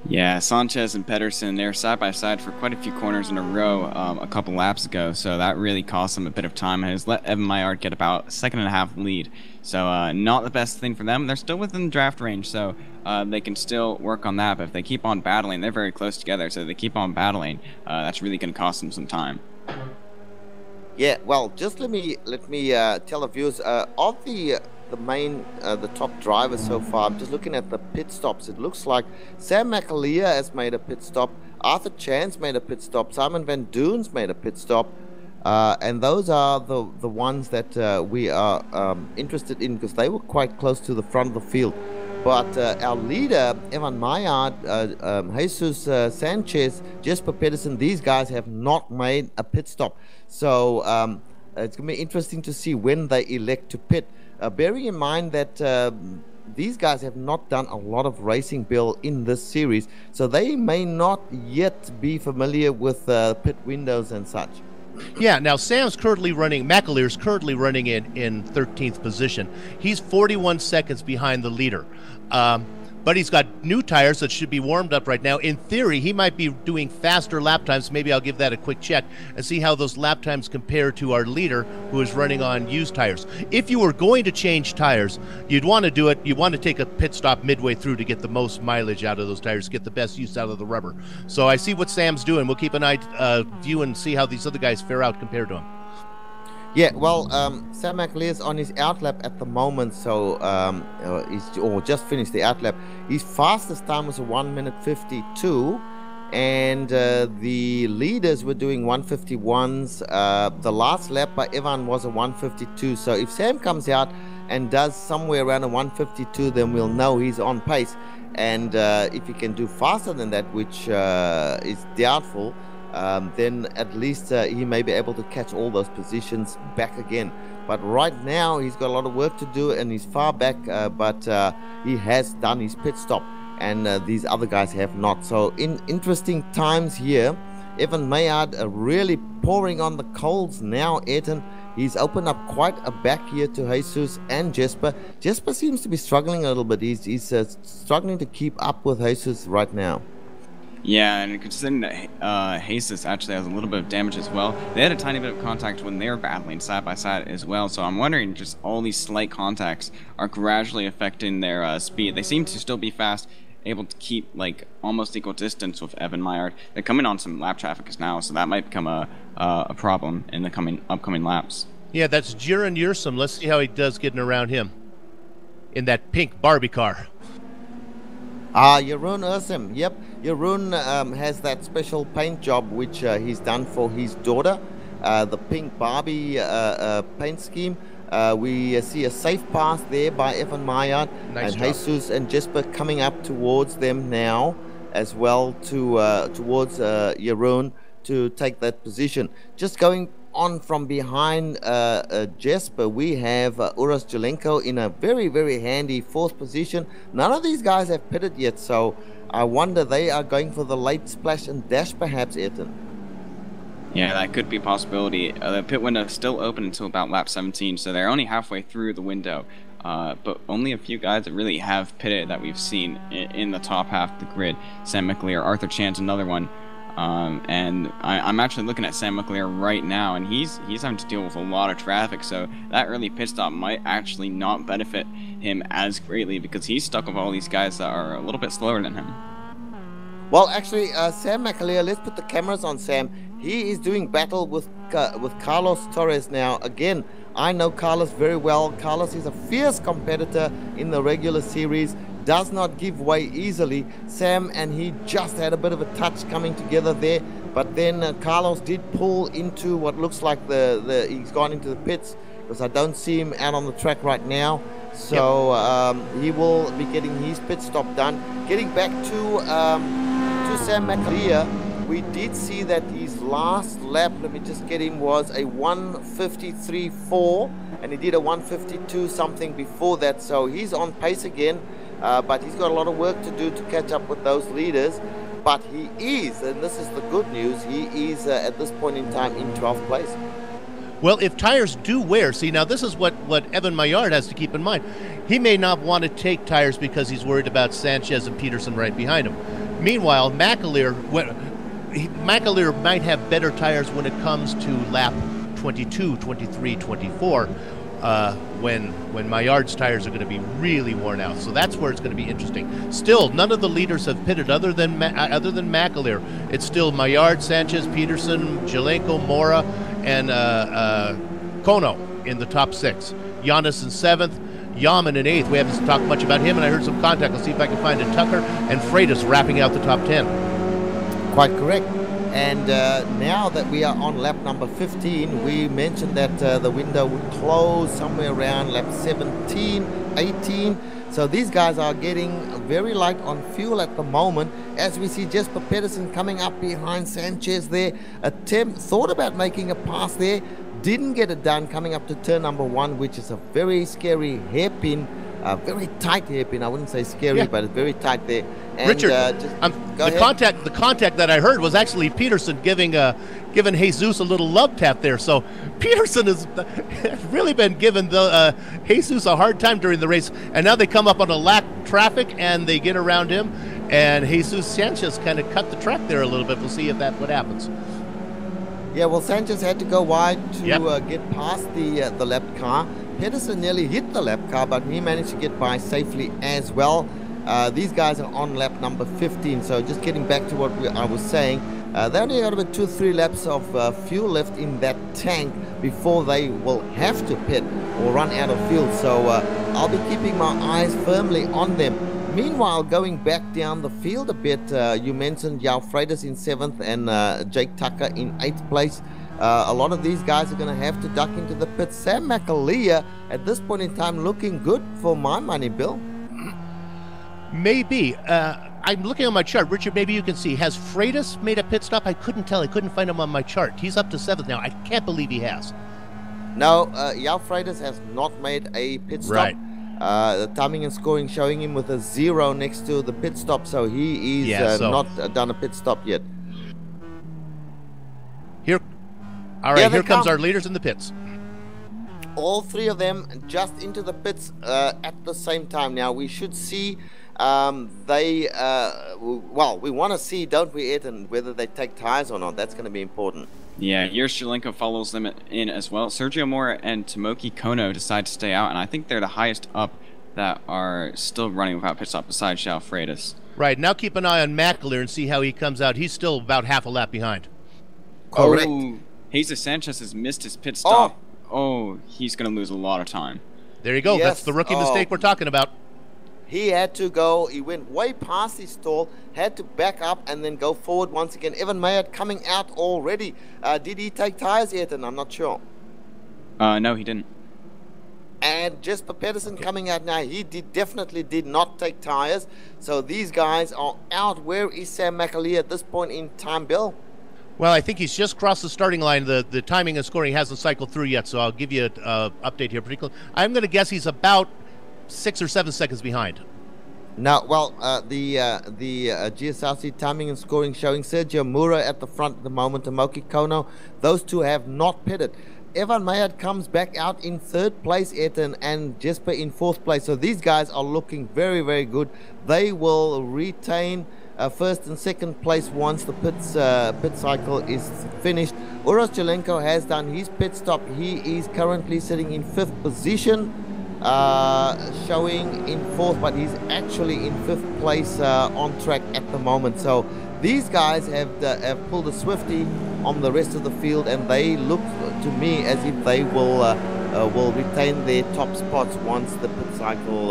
Yeah, Sanchez and Pedersen, they're side by side for quite a few corners in a row a couple laps ago, so that really cost them a bit of time and has let Evan Maillard get about a 2.5 lead. So not the best thing for them. They're still within the draft range, so they can still work on that, but if they keep on battling, they're very close together, so if they keep on battling, that's really going to cost them some time. Yeah, well, just let me tell the viewers of the top drivers so far. I'm just looking at the pit stops. It looks like Sam McAleer has made a pit stop, Arthur Chan's made a pit stop, Simon Van Duyn's made a pit stop, and those are the ones that we are interested in, because they were quite close to the front of the field. But our leader, Evan Maillard, Jesus Sanchez, Jesper Pedersen, these guys have not made a pit stop. So it's going to be interesting to see when they elect to pit. Bearing in mind that these guys have not done a lot of racing, Bill, in this series, so they may not yet be familiar with pit windows and such. Yeah, now Sam's currently running, McAleer's currently running in 13th position. He's 41 seconds behind the leader. But he's got new tires that should be warmed up right now. In theory, he might be doing faster lap times. Maybe I'll give that a quick check and see how those lap times compare to our leader, who is running on used tires. If you were going to change tires, you'd want to do it. You want to take a pit stop midway through to get the most mileage out of those tires, get the best use out of the rubber. So I see what Sam's doing. We'll keep an eye view and see how these other guys fare out compared to him. Yeah, well, Sam McAleer's on his outlap at the moment, so he's just finished the outlap. His fastest time was a 1:52, and the leaders were doing 1:51s. The last lap by Evan was a 1:52. So if Sam comes out and does somewhere around a 1:52, then we'll know he's on pace. And if he can do faster than that, which is doubtful, then at least he may be able to catch all those positions back again. But right now he's got a lot of work to do, and he's far back, but he has done his pit stop, and these other guys have not. So in interesting times here. Evan Maillard really pouring on the coals now, Ayrton. He's opened up quite a back here to Jesus and Jesper. Jesper seems to be struggling a little bit. He's struggling to keep up with Jesus right now. Yeah, and considering that Jesus actually has a little bit of damage as well, they had a tiny bit of contact when they were battling side by side as well, so I'm wondering just all these slight contacts are gradually affecting their speed. They seem to still be fast, able to keep like almost equal distance with Evan Maillard. They're coming on some lap traffic now, so that might become a problem in the upcoming laps. Yeah, that's Jiren Yursum. Let's see how he does getting around him in that pink Barbie car. Jeroen Ursum. Yep, Jeroen has that special paint job which he's done for his daughter, the pink Barbie paint scheme. We see a safe pass there by Evan Maillard, Nice and job. Jesus and Jesper coming up towards them now as well towards Jeroen to take that position. Just going on from behind Jesper, we have Uros Jelenko in a very, very handy 4th position. None of these guys have pitted yet, so I wonder they are going for the late splash and dash perhaps, Ayrton. Yeah, that could be a possibility. The pit window is still open until about lap 17, so they're only halfway through the window. But only a few guys that really have pitted that we've seen in the top half of the grid. Sam McAleer, Arthur Chan's another one. And I'm actually looking at Sam McAleer right now, and he's having to deal with a lot of traffic, so that early pit stop might actually not benefit him as greatly because he's stuck with all these guys that are a little bit slower than him. Well, actually, Sam McAleer, let's put the cameras on Sam. He is doing battle with Carlos Torres now. Again, I know Carlos very well. Carlos is a fierce competitor in the regular series, does not give way easily. Sam and he just had a bit of a touch coming together there, but then Carlos did pull into what looks like he's gone into the pits, because I don't see him out on the track right now. So he will be getting his pit stop done. Getting back to Sam McAleer, we did see that his last lap, let me just get him, was a 1:53.4, and he did a 1:52 something before that, so he's on pace again, but he's got a lot of work to do to catch up with those leaders. But he is, and this is the good news, he is at this point in time in 12th place. Well, if tires do wear, see, now this is what Evan Maillard has to keep in mind. He may not want to take tires because he's worried about Sanchez and Peterson right behind him. Meanwhile, McAleer might have better tires when it comes to lap 22, 23, 24, when Maillard's tires are going to be really worn out. So that's where it's going to be interesting. Still, none of the leaders have pitted other than McAleer. It's still Maillard, Sanchez, Peterson, Jelenko, Mora, and Kono in the top 6. Giannis in 7th. Yaman in 8th. We haven't talked much about him, and I heard some contact. Let's see if I can find a Tucker. And Freitas wrapping out the top 10. Quite correct. And now that we are on lap number 15, we mentioned that the window would close somewhere around lap 17, 18. So these guys are getting very light on fuel at the moment, as we see Jesper Pedersen coming up behind Sanchez there. Thought about making a pass there, didn't get it done, coming up to turn number 1, which is a very scary hairpin, very tight hairpin. I wouldn't say scary, but it's very tight there. And, Richard, the contact that I heard was actually Peterson giving Jesus a little love tap there. So Peterson has really been giving Jesus a hard time during the race, and now they come up on a lack traffic and they get around him, and Jesus Sanchez kind of cut the track there a little bit. We'll see if that's what happens. Yeah, well, Sanchez had to go wide to get past the lap car. Pedersen nearly hit the lap car, but he managed to get by safely as well. These guys are on lap number 15, so just getting back to what I was saying, they only got about 2-3 laps of fuel left in that tank before they will have to pit or run out of fuel. So I'll be keeping my eyes firmly on them. Meanwhile, going back down the field a bit, you mentioned Yao Freitas in 7th and Jake Tucker in 8th place. A lot of these guys are going to have to duck into the pit. Sam McAleer, at this point in time, looking good for my money, Bill. Maybe. I'm looking on my chart. Richard, maybe you can see. Has Freitas made a pit stop? I couldn't tell. I couldn't find him on my chart. He's up to 7th now. I can't believe he has. No, Yao Freitas has not made a pit stop. Right. The timing and scoring showing him with a 0 next to the pit stop, so he is not done a pit stop yet. Here comes our leaders in the pits. All three of them just into the pits at the same time. Now we should see well, we want to see, don't we, Ed, and whether they take tires or not. That's going to be important. Yeah, Jalenko follows them in as well. Sergio Mora and Tomoki Kono decide to stay out, and I think they're the highest up that are still running without pit stop besides João Freitas. Right, now keep an eye on McAleer and see how he comes out. He's still about half a lap behind. Correct. Oh, Jesus Sanchez has missed his pit stop. Oh, he's going to lose a lot of time. There you go. Yes. That's the rookie mistake we're talking about. He had to go, he went way past his stall, had to back up and then go forward once again. Evan Mayard coming out already. Did he take tires yet? And I'm not sure. No, he didn't. And Jesper Pedersen coming out now. He definitely did not take tires. So these guys are out. Where is Sam McAleer at this point in time, Bill? Well, I think he's just crossed the starting line. The timing and scoring hasn't cycled through yet, so I'll give you an update here. Particularly, I'm going to guess he's about 6 or 7 seconds behind. Now, well, the GSRC timing and scoring showing Sergio Mura at the front at the moment, Tomoki Kono. Those two have not pitted. Evan Mayard comes back out in 3rd place, Etan, and Jesper in 4th place. So these guys are looking very, very good. They will retain 1st and 2nd place once the pit cycle is finished. Uros Jalenko has done his pit stop. He is currently sitting in 5th position, showing in 4th, but he's actually in 5th place on track at the moment. So these guys have pulled a Swifty on the rest of the field, and they look to me as if they will retain their top spots once the pit cycle,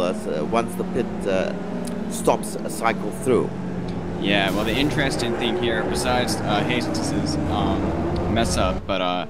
once the pit stops a cycle through. Yeah, well, the interesting thing here, besides Jesus' mess up, but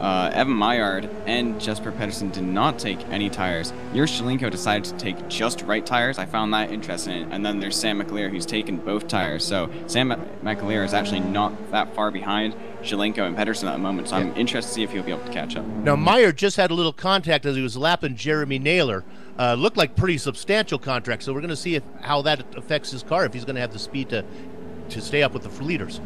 Evan Mayard and Jesper Pedersen did not take any tires. Jalenko decided to take just right tires. I found that interesting. And then there's Sam McAleer, who's taken both tires. So Sam McAleer is actually not that far behind Jalenko and Pedersen at the moment. So I'm interested to see if he'll be able to catch up. Now, Mayard just had a little contact as he was lapping Jeremy Naylor. Looked like pretty substantial contact. So we're going to see how that affects his car, if he's going to have the speed to stay up with the leaders.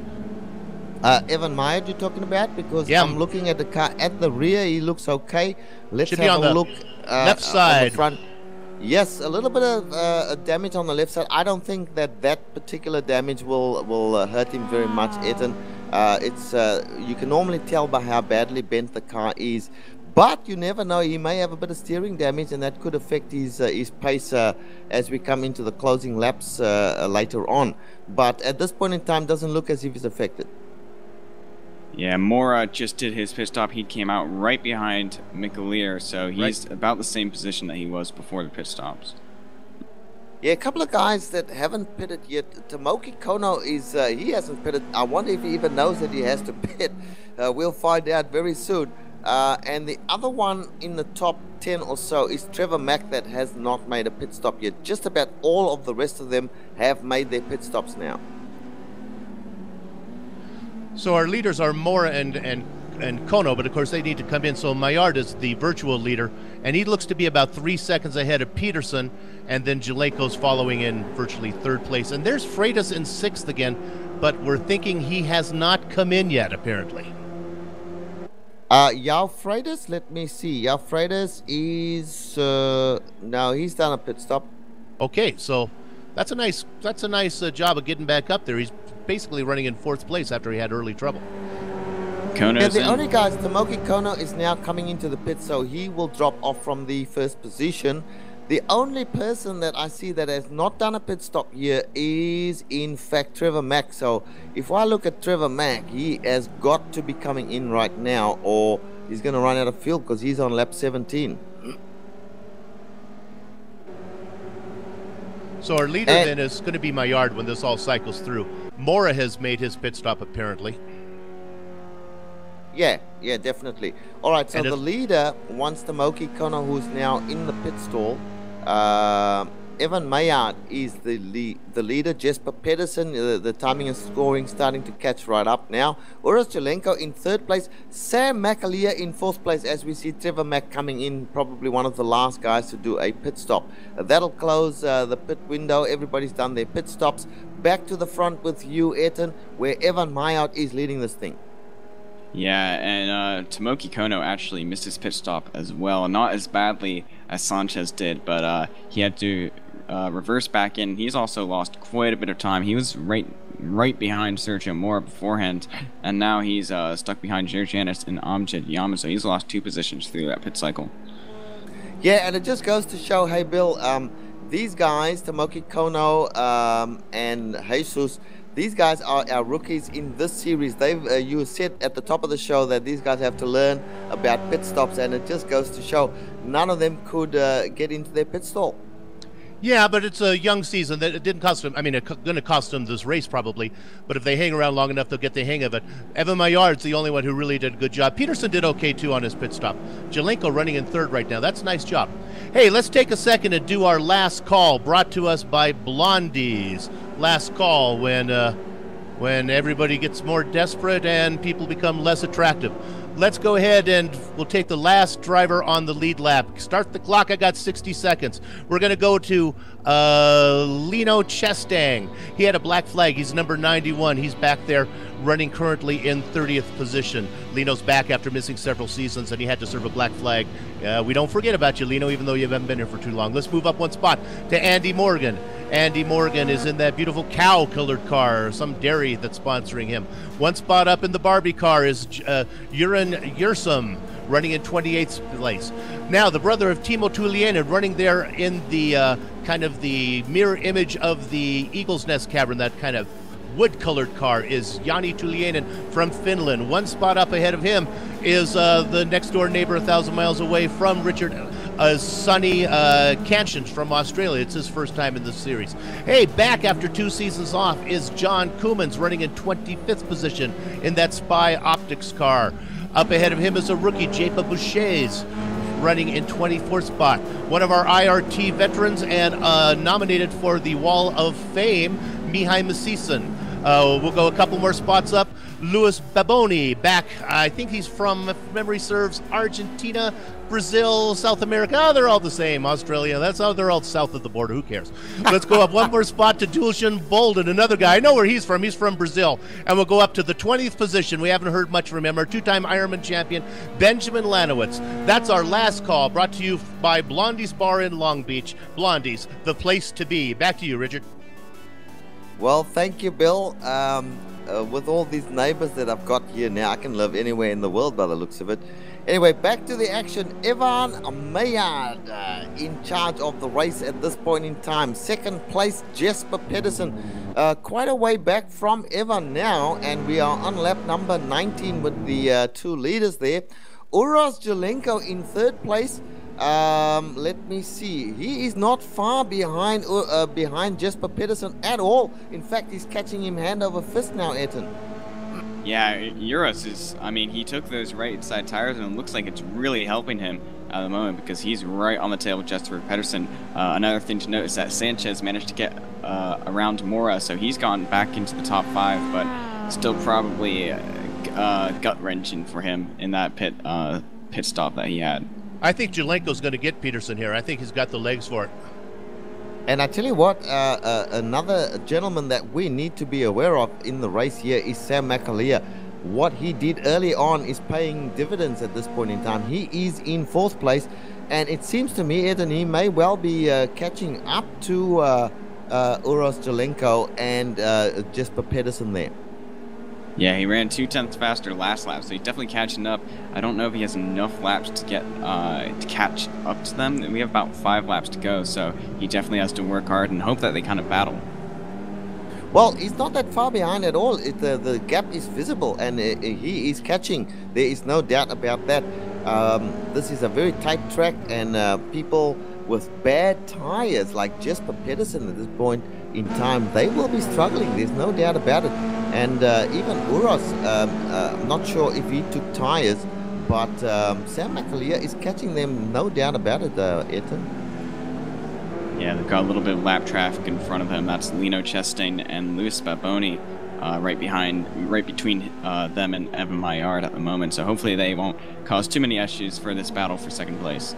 Evan Mayard you're talking about? Because I'm looking at the car at the rear. He looks okay. Let's have a look left side. on the front. Yes, a little bit of damage on the left side. I don't think that particular damage will hurt him very much, Etan. You can normally tell by how badly bent the car is. But you never know, he may have a bit of steering damage, and that could affect his pace as we come into the closing laps later on. But at this point in time, doesn't look as if he's affected. Yeah, Mora just did his pit stop. He came out right behind McAleer, so he's about the same position that he was before the pit stops. Yeah, a couple of guys that haven't pitted yet. Tomoki Kono he hasn't pitted. I wonder if he even knows that he has to pit. We'll find out very soon. And the other one in the top 10 or so is Trevor Mack, that has not made a pit stop yet. Just about all of the rest of them have made their pit stops now. So our leaders are Mora and Kono, but of course they need to come in. So Mayard is the virtual leader, and he looks to be about 3 seconds ahead of Peterson, and then Jalenko's following in virtually 3rd place. And there's Freitas in 6th again, but we're thinking he has not come in yet, apparently. João Freitas, let me see. João Freitas is no, he's done a pit stop. Okay, so that's a nice job of getting back up there. He's basically running in 4th place after he had early trouble. Yeah, the only guys, Tomoki Kono is now coming into the pit, so he will drop off from the 1st position. The only person that I see that has not done a pit stop here is, in fact, Trevor Mack. So if I look at Trevor Mack, he has got to be coming in right now, or he's going to run out of fuel because he's on lap 17. So our leader then is going to be Mayard when this all cycles through. Mora has made his pit stop, apparently. Yeah, definitely. All right, so the leader, once Tomoki Kono, who's now in the pit stall, Evan Mayard is the leader. Jesper Pedersen, the timing and scoring starting to catch right up now. Uros Jalenko in 3rd place. Sam McAleer in 4th place, as we see Trevor Mack coming in, probably one of the last guys to do a pit stop. That'll close the pit window. Everybody's done their pit stops. Back to the front with you, Etan, where Evan Mayard is leading this thing. Yeah, and Tomoki Kono actually missed his pit stop as well. Not as badly as Sanchez did, but he had to reverse back in. He's also lost quite a bit of time. He was right behind Sergio Mora beforehand, and now he's stuck behind Georgianis and Amjad Yama, so he's lost 2 positions through that pit cycle. Yeah, and it just goes to show, hey Bill, these guys, Tomoki Kono and Jesus, these guys are our rookies in this series. They've you said at the top of the show that these guys have to learn about pit stops, and it just goes to show none of them could get into their pit stall. Yeah, but it's a young season. That it didn't cost them. I mean, it's going to cost them this race probably. But if they hang around long enough, they'll get the hang of it. Evan Maillard's the only one who really did a good job. Peterson did okay too on his pit stop. Jelenko running in 3rd right now. That's a nice job. Hey, let's take a second and do our last call, brought to us by Blondies. Last call when everybody gets more desperate and people become less attractive. Let's go ahead and we'll take the last driver on the lead lap. Start the clock. I got 60 seconds. We're going to go to Lino Chestang. He had a black flag. He's number 91. He's back there running currently in 30th position. Lino's back after missing several seasons, and he had to serve a black flag. We don't forget about you, Lino, even though you haven't been here for too long. Let's move up 1 spot to Andy Morgan. Andy Morgan is in that beautiful cow-colored car, some dairy that's sponsoring him. 1 spot up in the Barbie car is Uran Yursum, running in 28th place. Now, the brother of Timo Tulianen running there in the kind of the mirror image of the Eagle's Nest Cavern, that kind of wood-colored car, is Jani Tulianen from Finland. 1 spot up ahead of him is the next-door neighbor 1,000 miles away from Richard Sonny Cantions from Australia. It's his first time in this series. Hey, back after 2 seasons off is John Koomans running in 25th position in that Spy Optics car. Up ahead of him is a rookie, Japa Boucher's, running in 24th spot. One of our IRT veterans and nominated for the Wall of Fame, Mihai Masison. We'll go a couple more spots up. Luis Baboni back. I think he's from, if memory serves, Argentina, Brazil, South America. Oh, they're all the same. Australia. That's how they're all south of the border. Who cares? Let's go up 1 more spot to Dulcian Bolden, another guy. I know where he's from. He's from Brazil. And we'll go up to the 20th position. We haven't heard much from him. Our 2-time Ironman champion, Benjamin Lanowitz. That's our last call, brought to you by Blondies Bar in Long Beach. Blondies, the place to be. Back to you, Richard. Well, thank you, Bill. With all these neighbors that I've got here now, I can live anywhere in the world by the looks of it. Anyway, back to the action. Evan Maillard in charge of the race at this point in time. 2nd place, Jesper Pedersen. Quite a way back from Evan now, and we are on lap number 19 with the 2 leaders there. Uros Jelenko in 3rd place. Let me see. He is not far behind Jesper Pedersen at all. In fact, he's catching him hand over fist now, Ayrton. Yeah, Uros is, I mean, he took those right side tires and it looks like it's really helping him at the moment because he's right on the tail with Jesper Pedersen. Another thing to note is that Sanchez managed to get around Mora, so he's gone back into the top 5, but still probably gut-wrenching for him in that pit stop that he had. I think Jelenko's going to get Peterson here. I think he's got the legs for it. And I tell you what, another gentleman that we need to be aware of in the race here is Sam McAleer. What he did early on is paying dividends at this point in time. He is in 4th place, and it seems to me, Ed, and he may well be catching up to Uros Jelenko and Jesper Pedersen there. Yeah, he ran 2/10 faster last lap, so he's definitely catching up. I don't know if he has enough laps to get to catch up to them. We have about 5 laps to go, so he definitely has to work hard and hope that they kind of battle. Well, he's not that far behind at all. The gap is visible, and he is catching. There is no doubt about that. This is a very tight track, and people with bad tires like Jesper Pedersen at this point in time, they will be struggling. There's no doubt about it. And even Uros, I'm not sure if he took tires, but Sam McAleer is catching them, no doubt about it, Ayrton. Yeah, they've got a little bit of lap traffic in front of them. That's Lino Chastain and Luis Baboni right between them and Evan Maillard at the moment. So hopefully they won't cause too many issues for this battle for 2nd place.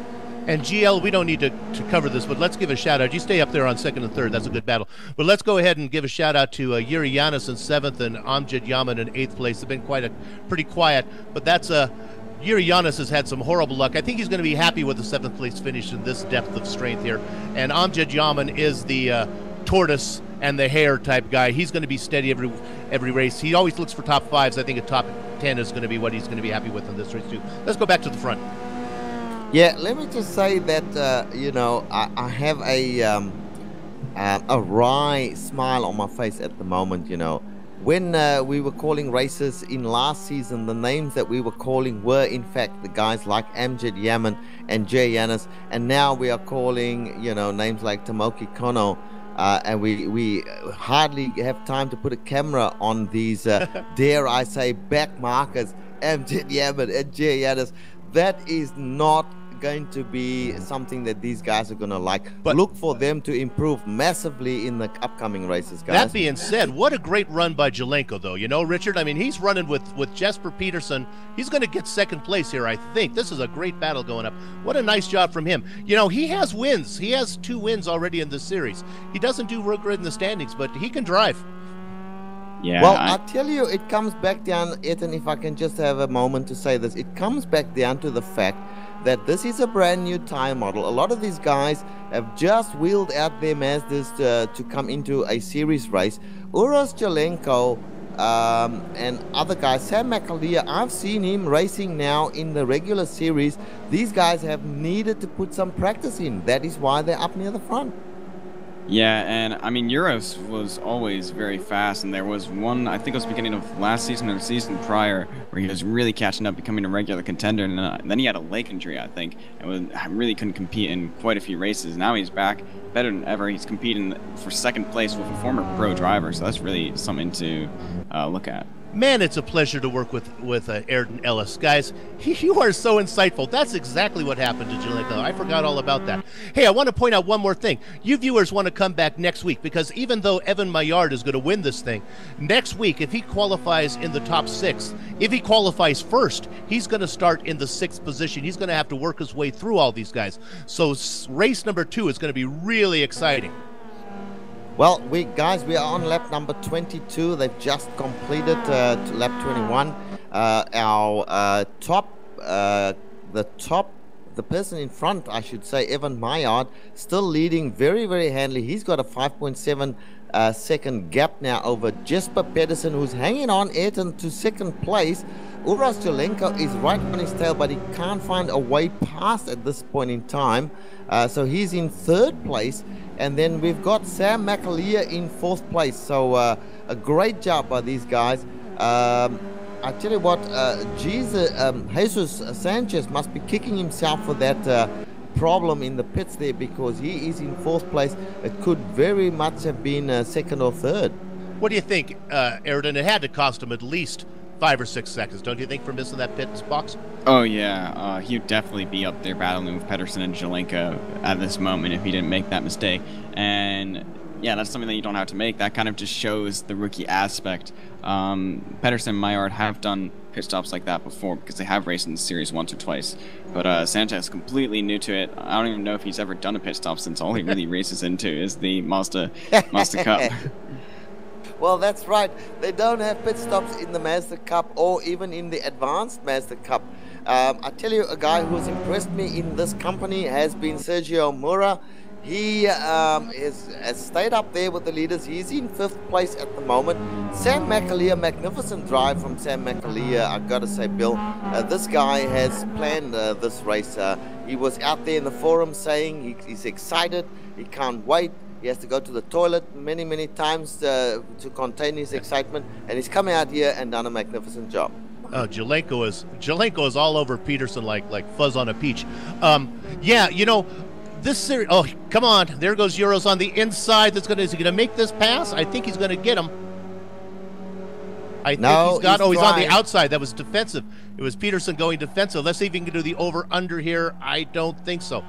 And GL, we don't need to cover this, but let's give a shout out. You stay up there on second and third. That's a good battle. But let's go ahead and give a shout out to Yuri Yanis in seventh and Amjad Yaman in eighth place. They've been pretty quiet, but that's Yuri Yanis has had some horrible luck. I think he's going to be happy with the seventh place finish in this depth of strength here. And Amjad Yaman is the tortoise and the hare type guy. He's going to be steady every race. He always looks for top fives. I think a top 10 is going to be what he's going to be happy with in this race too. Let's go back to the front. Yeah, let me just say that, you know, I have a wry smile on my face at the moment, you know. When we were calling races in last season, the names that we were calling were, in fact, the guys like Amjad Yaman and Jay Yanis. And now we are calling, you know, names like Tomoki Kono. And we hardly have time to put a camera on these, dare I say, back markers, Amjad Yaman and Jay Yanis. That is not going to be something that these guys are going to like. But look for them to improve massively in the upcoming races, guys. That being said, what a great run by Jelenko, though. You know, Richard, I mean, he's running with Jesper Peterson. He's going to get second place here, I think. This is a great battle going up. What a nice job from him. You know, he has wins. He has 2 wins already in this series. He doesn't do real good in the standings, but he can drive. Yeah. Well, I tell you, it comes back down, Ethan, if I can just have a moment to say this, it comes back down to the fact that this is a brand new tire model. A lot of these guys have just wheeled out their Mazdas to come into a series race. Uros Jelenko and other guys, Sam McAleer, I've seen him racing now in the regular series. These guys have needed to put some practice in. That is why they're up near the front. Yeah, and I mean, Euros was always very fast, and there was one, I think it was beginning of last season or the season prior, where he was really catching up, becoming a regular contender, and then he had a leg injury, I think, and really couldn't compete in quite a few races. Now he's back, better than ever. He's competing for second place with a former pro driver, so that's really something to look at. Man, it's a pleasure to work with Ayrton Ellis. Guys, you are so insightful. That's exactly what happened to Jelenko. I forgot all about that. Hey, I want to point out one more thing. You viewers want to come back next week, because even though Evan Maillard is going to win this thing, next week, if he qualifies in the top 6, if he qualifies first, he's going to start in the 6th position. He's going to have to work his way through all these guys. So race number 2 is going to be really exciting. Well, we are on lap number 22. They've just completed lap 21. The person in front, I should say, Evan Maillard, still leading very, very handily. He's got a 5.7 second gap now over Jesper Pedersen, who's hanging on, Ayrton, to second place. Uros Jelenko is right on his tail, but he can't find a way past at this point in time. So he's in 3rd place. And then we've got Sam McAleer in 4th place. So a great job by these guys. I tell you what, Jesus Sanchez must be kicking himself for that problem in the pits there, because he is in 4th place. It could very much have been 2nd or 3rd. What do you think, Ayrton? It had to cost him at least 5 or 6 seconds, don't you think, for missing that pit box? Oh, yeah. He'd definitely be up there battling with Pedersen and Jelenko at this moment if he didn't make that mistake. And, yeah, that's something that you don't have to make. That kind of just shows the rookie aspect. Pedersen and Maillard have done pit stops like that before, because they have raced in the series once or twice. But Sanchez is completely new to it. I don't even know if he's ever done a pit stop, since all he really races into is the Mazda Cup. Well, that's right. They don't have pit stops in the Mazda Cup or even in the Advanced Mazda Cup. I tell you, a guy who's impressed me in this company has been Sergio Mura. He has stayed up there with the leaders. He's in 5th place at the moment. Sam McAleer, magnificent drive from Sam McAleer, I've got to say, Bill. This guy has planned this race. He was out there in the forum saying he's excited, he can't wait. He has to go to the toilet many, many times to contain his excitement, and he's come out here and done a magnificent job. Jelenko is all over Peterson like fuzz on a peach. Yeah, you know, this series. Oh, come on! There goes Euros on the inside. Is he gonna make this pass? I think he's gonna get him. He's on the outside. That was defensive. It was Peterson going defensive. Let's see if he can do the over under here. I don't think so.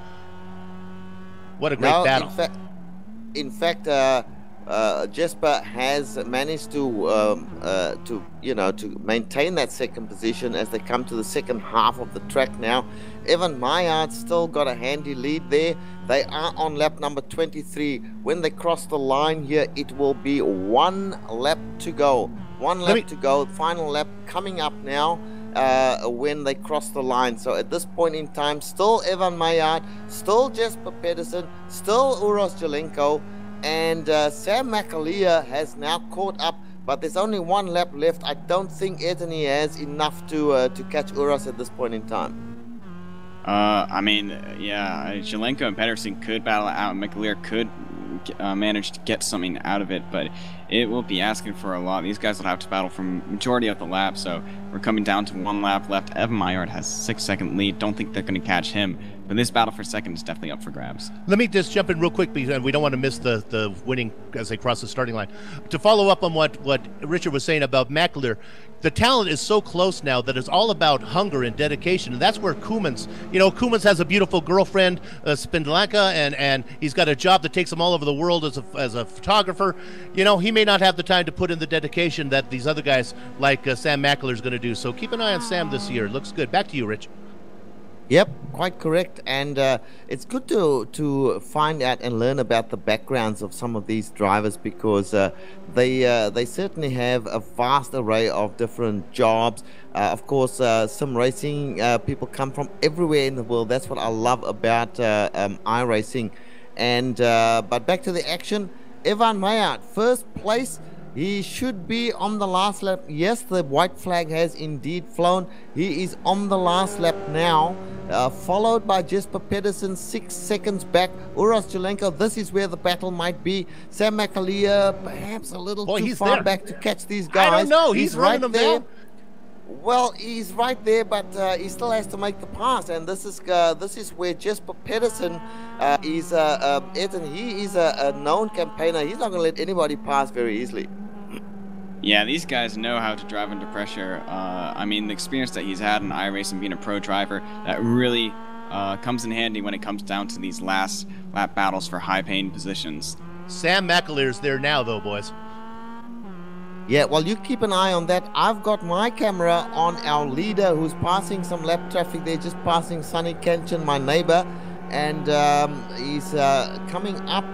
What a great battle. In fact, Jesper has managed to maintain that second position as they come to the second half of the track now. Evan Maillard still got a handy lead there. They are on lap number 23. When they cross the line here, it will be 1 lap to go. To go. Final lap coming up now when they cross the line. So at this point in time, still Evan Maillard, still Jesper Pedersen, still Uros Jelenko, and Sam McAleer has now caught up, but there's only 1 lap left. I don't think Anthony has enough to catch Uros at this point in time. I mean, yeah, Jelenko and Pedersen could battle it out. McAleer could manage to get something out of it, but it will be asking for a lot. These guys will have to battle for majority of the lap, so we're coming down to 1 lap left. Evan Maillard has a 6-second lead. Don't think they're going to catch him, but this battle for second is definitely up for grabs. Let me just jump in real quick because we don't want to miss the winning as they cross the starting line. To follow up on what Richard was saying about McAleer, the talent is so close now that it's all about hunger and dedication, and that's where Koemans has a beautiful girlfriend, Spindlanka, and he's got a job that takes him all over the world as a photographer. He may not have the time to put in the dedication that these other guys like Sam McAleer is going to do. So keep an eye on Sam this year. Looks good. Back to you, Rich. Yep, quite correct, and it's good to find out and learn about the backgrounds of some of these drivers, because they certainly have a vast array of different jobs. Of course, sim racing people come from everywhere in the world. That's what I love about iRacing. And but back to the action. Evan Maillard, first place. He should be on the last lap. Yes, the white flag has indeed flown. He is on the last lap now, followed by Jesper Pedersen 6 seconds back. Uros Jelenko, this is where the battle might be. Sam McAleer, perhaps a little too far back to catch these guys. I don't know. He's running them there. down. Well, he's right there, but he still has to make the pass, and this is where Jesper Pedersen is. He is a known campaigner. He's not going to let anybody pass very easily. Yeah, these guys know how to drive under pressure. I mean, the experience that he's had in iRacing, being a pro driver, that really comes in handy when it comes down to these last lap battles for high-paying positions. Sam McAleer's there now, though, boys. Yeah, well, you keep an eye on that. I've got my camera on our leader who's passing some lap traffic there, just passing Sonny Kenshin, my neighbor, and he's coming up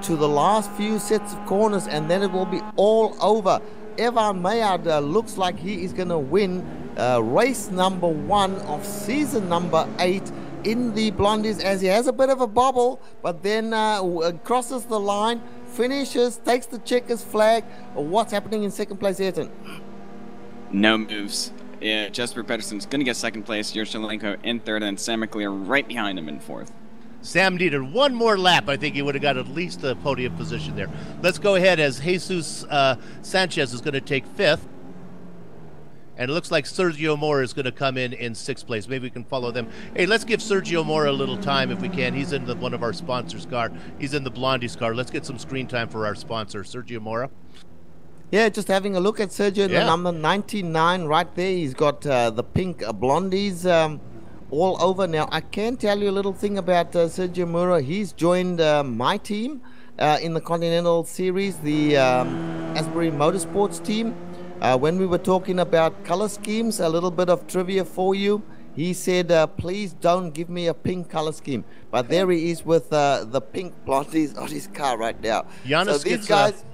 to the last few sets of corners, and then it will be all over. Evan Maillard looks like he is going to win race number 1 of season number 8 in the Blondies, as he has a bit of a bobble, but then crosses the line, finishes, takes the checkers flag. What's happening in second place, Ayrton? No moves. Yeah, Jesper Pedersen's going to get second place, Uros Jelenko in third, and Sam McAleer right behind him in fourth. Sam needed 1 more lap. I think he would have got at least a podium position there. Let's go ahead as Jesus Sanchez is going to take 5th. And it looks like Sergio Mora is going to come in 6th place. Maybe we can follow them. Hey, let's give Sergio Mora a little time if we can. He's in one of our sponsors' car. He's in the Blondies car. Let's get some screen time for our sponsor, Sergio Mora. Yeah, just having a look at Sergio, the number 99 right there. He's got the pink Blondies all over. Now, I can tell you a little thing about Sergio Mora. He's joined my team in the Continental Series, the Asbury Motorsports team. When we were talking about color schemes, a little bit of trivia for you. He said, please don't give me a pink color scheme. But there he is with the pink Blondies on his car right now. Giannis so these guys...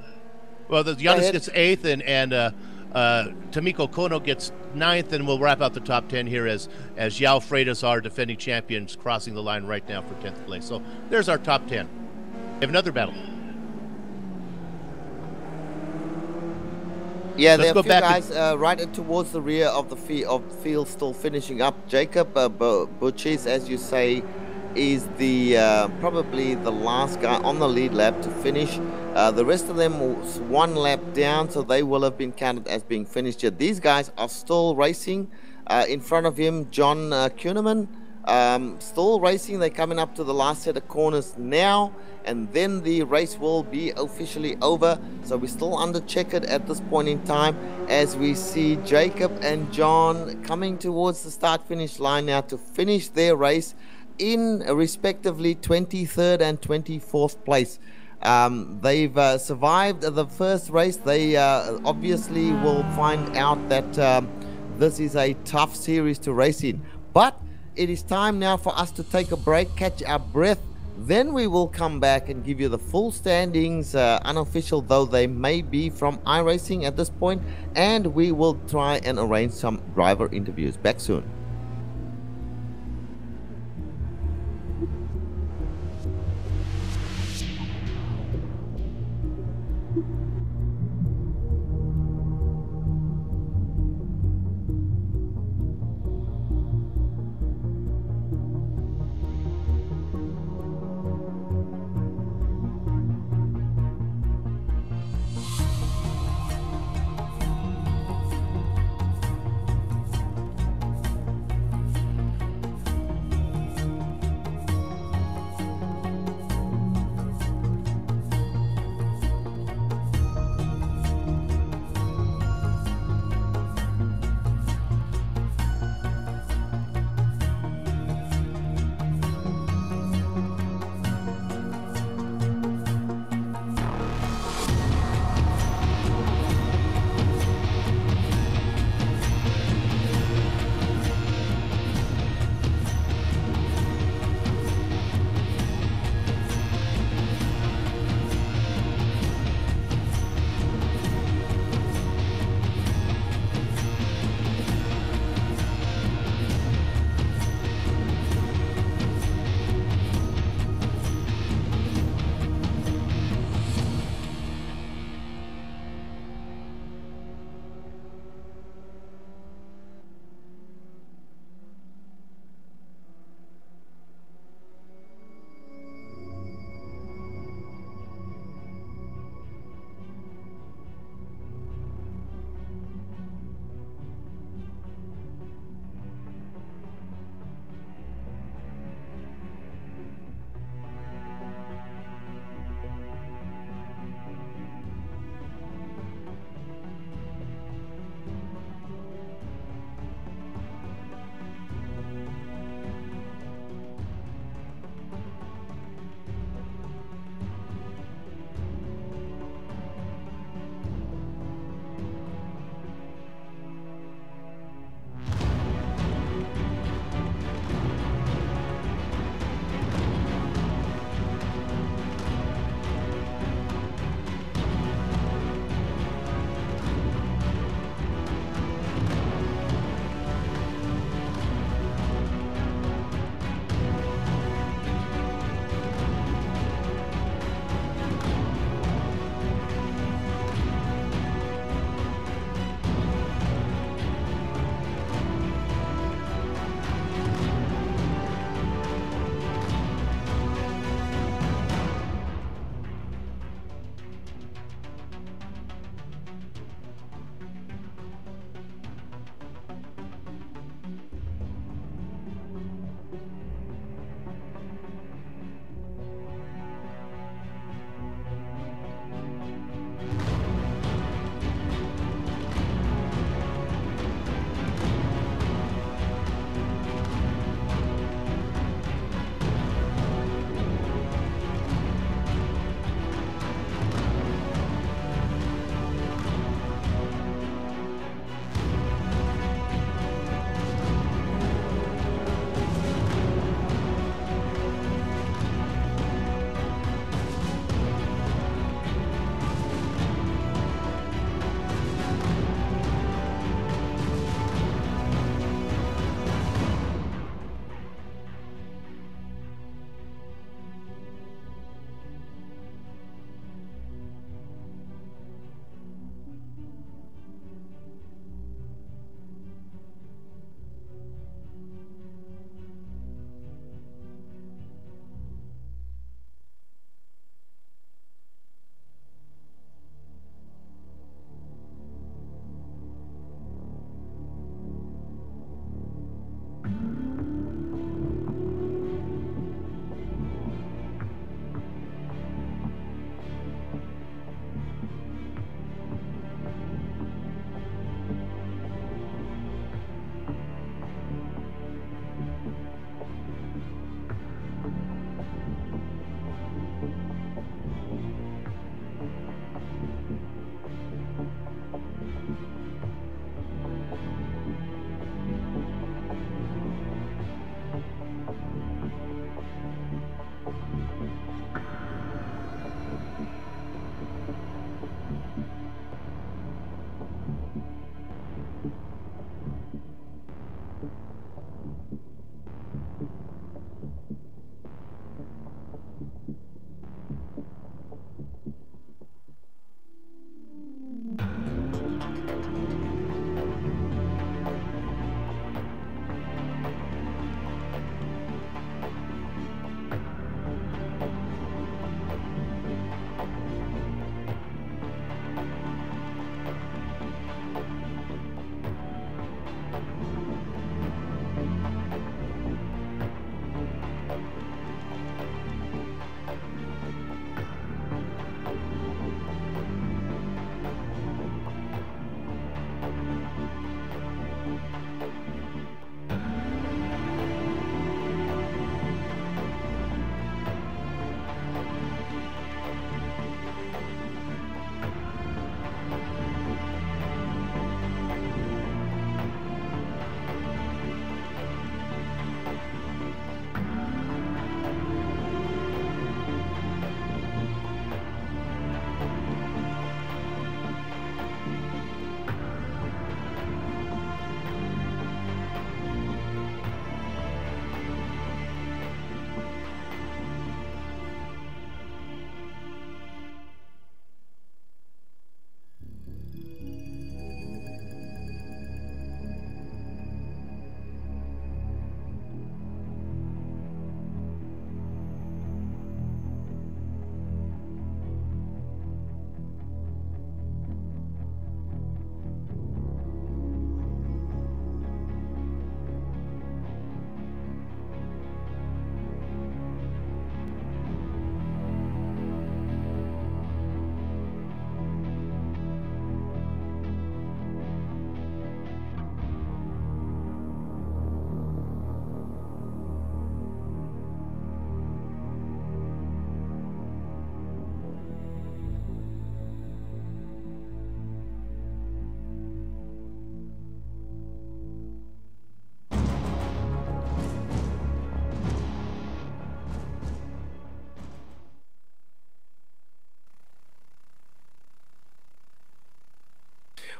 Giannis gets 8th, and Tomiko Kono gets 9th, and we'll wrap out the top 10 here as João Freitas, our defending champions, crossing the line right now for 10th place. So there's our top 10. We have another battle. Yeah, there are a few guys right towards the rear of the field still finishing up. Jacob Butchis, as you say, is the probably the last guy on the lead lap to finish. The rest of them was 1 lap down, so they will have been counted as being finished yet. These guys are still racing. In front of him, John Kuhneman, still racing. They're coming up to the last set of corners now, and then the race will be officially over. So we're still under checkered at this point in time, as we see Jacob and John coming towards the start-finish line now to finish their race in respectively 23rd and 24th place. They've survived the first race. They obviously will find out that this is a tough series to race in. But it is time now for us to take a break, catch our breath. Then we will come back and give you the full standings, unofficial though they may be from iRacing at this point, and we will try and arrange some driver interviews. Back soon.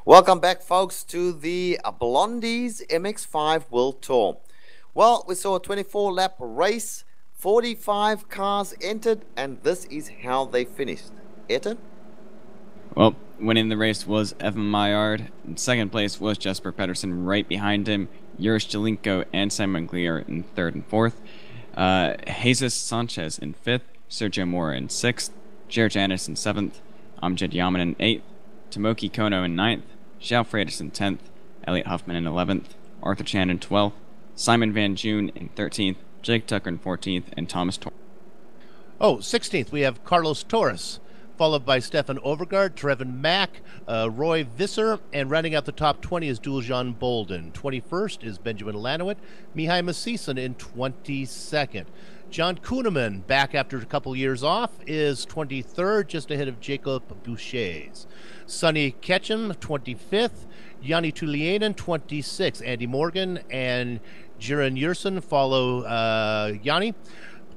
Welcome back, folks, to the Blondies MX-5 World Tour. Well, we saw a 24-lap race, 45 cars entered, and this is how they finished. Etan? Well, winning the race was Evan Maillard. In second place was Jesper Pedersen right behind him. Juris Jelinko and Simon Glier in third and fourth. Jesus Sanchez in fifth. Sergio Mora in sixth. Jared Janis in seventh. Amjad Yaman in eighth. Tomoki Kono in ninth. Xiao Freitas in 10th, Elliot Huffman in 11th, Arthur Chan in 12th, Simon Van June in 13th, Jake Tucker in 14th, and Thomas Torres. Oh, 16th, we have Carlos Torres, followed by Stefan Overgaard, Trevin Mack, Roy Visser, and rounding out the top 20 is Duljan Bolden. 21st is Benjamin Lanowit, Mihai Masison in 22nd. John Kuhneman, back after a couple years off, is 23rd, just ahead of Jacob Bouchers. Sonny Ketchum, 25th. Yanni Tulianen, 26th. Andy Morgan and Jiren Yerson follow Yanni.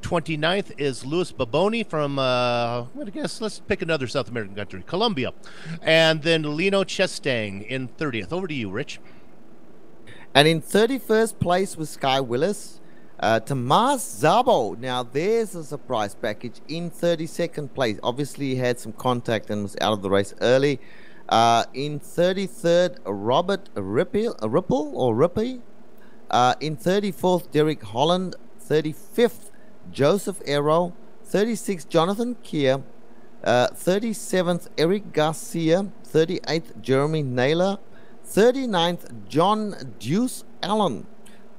29th is Luis Baboni from, I guess, let's pick another South American country, Colombia. And then Lino Chestang in 30th. Over to you, Rich. And in 31st place was Sky Willis. Tomas Zabo, now there's a surprise package, in 32nd place. Obviously he had some contact and was out of the race early. In 33rd, Robert Ripple. In 34th, Derek Holland. 35th, Joseph Arrow. 36th, Jonathan Kier. 37th, Eric Garcia. 38th, Jeremy Naylor. 39th, John Deuce Allen.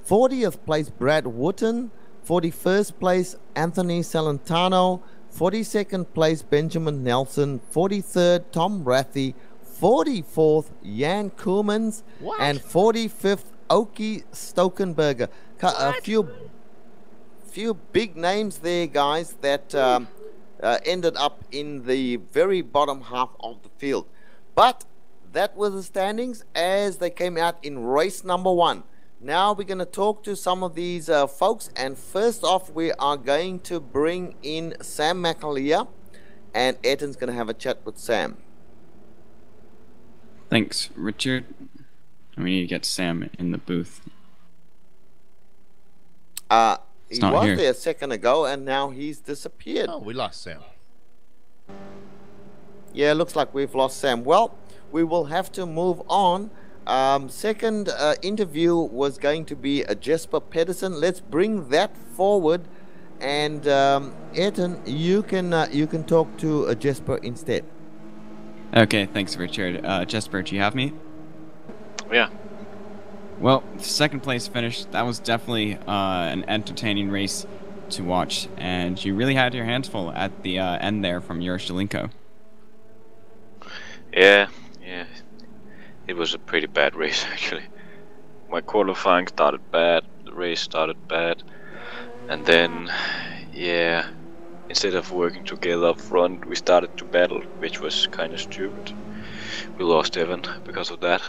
40th place, Brad Wooten. 41st place, Anthony Salentano. 42nd place, Benjamin Nelson. 43rd, Tom Rathy. 44th, Jan Koemans. And 45th, Oki Stokenberger. A few big names there, guys, that ended up in the very bottom half of the field. But that were the standings as they came out in race number 1. Now we're going to talk to some of these folks, and first off we are going to bring in Sam McAleer, and Etan's going to have a chat with Sam. Thanks, Richard. We need to get Sam in the booth. He was here. there a second ago and now he's disappeared. Oh, we lost Sam. Yeah, looks like we've lost Sam. Well, we will have to move on. Second interview was going to be Jesper Pedersen. Let's bring that forward, and Etan, you can talk to Jesper instead. Okay, thanks, Richard. Jesper, do you have me? Yeah. Well, second place finish, that was definitely an entertaining race to watch, and you really had your hands full at the end there from Juris Jelinko. Yeah. It was a pretty bad race, actually. My qualifying started bad, the race started bad, and then, yeah, instead of working together up front, we started to battle, which was kind of stupid. We lost Evan because of that.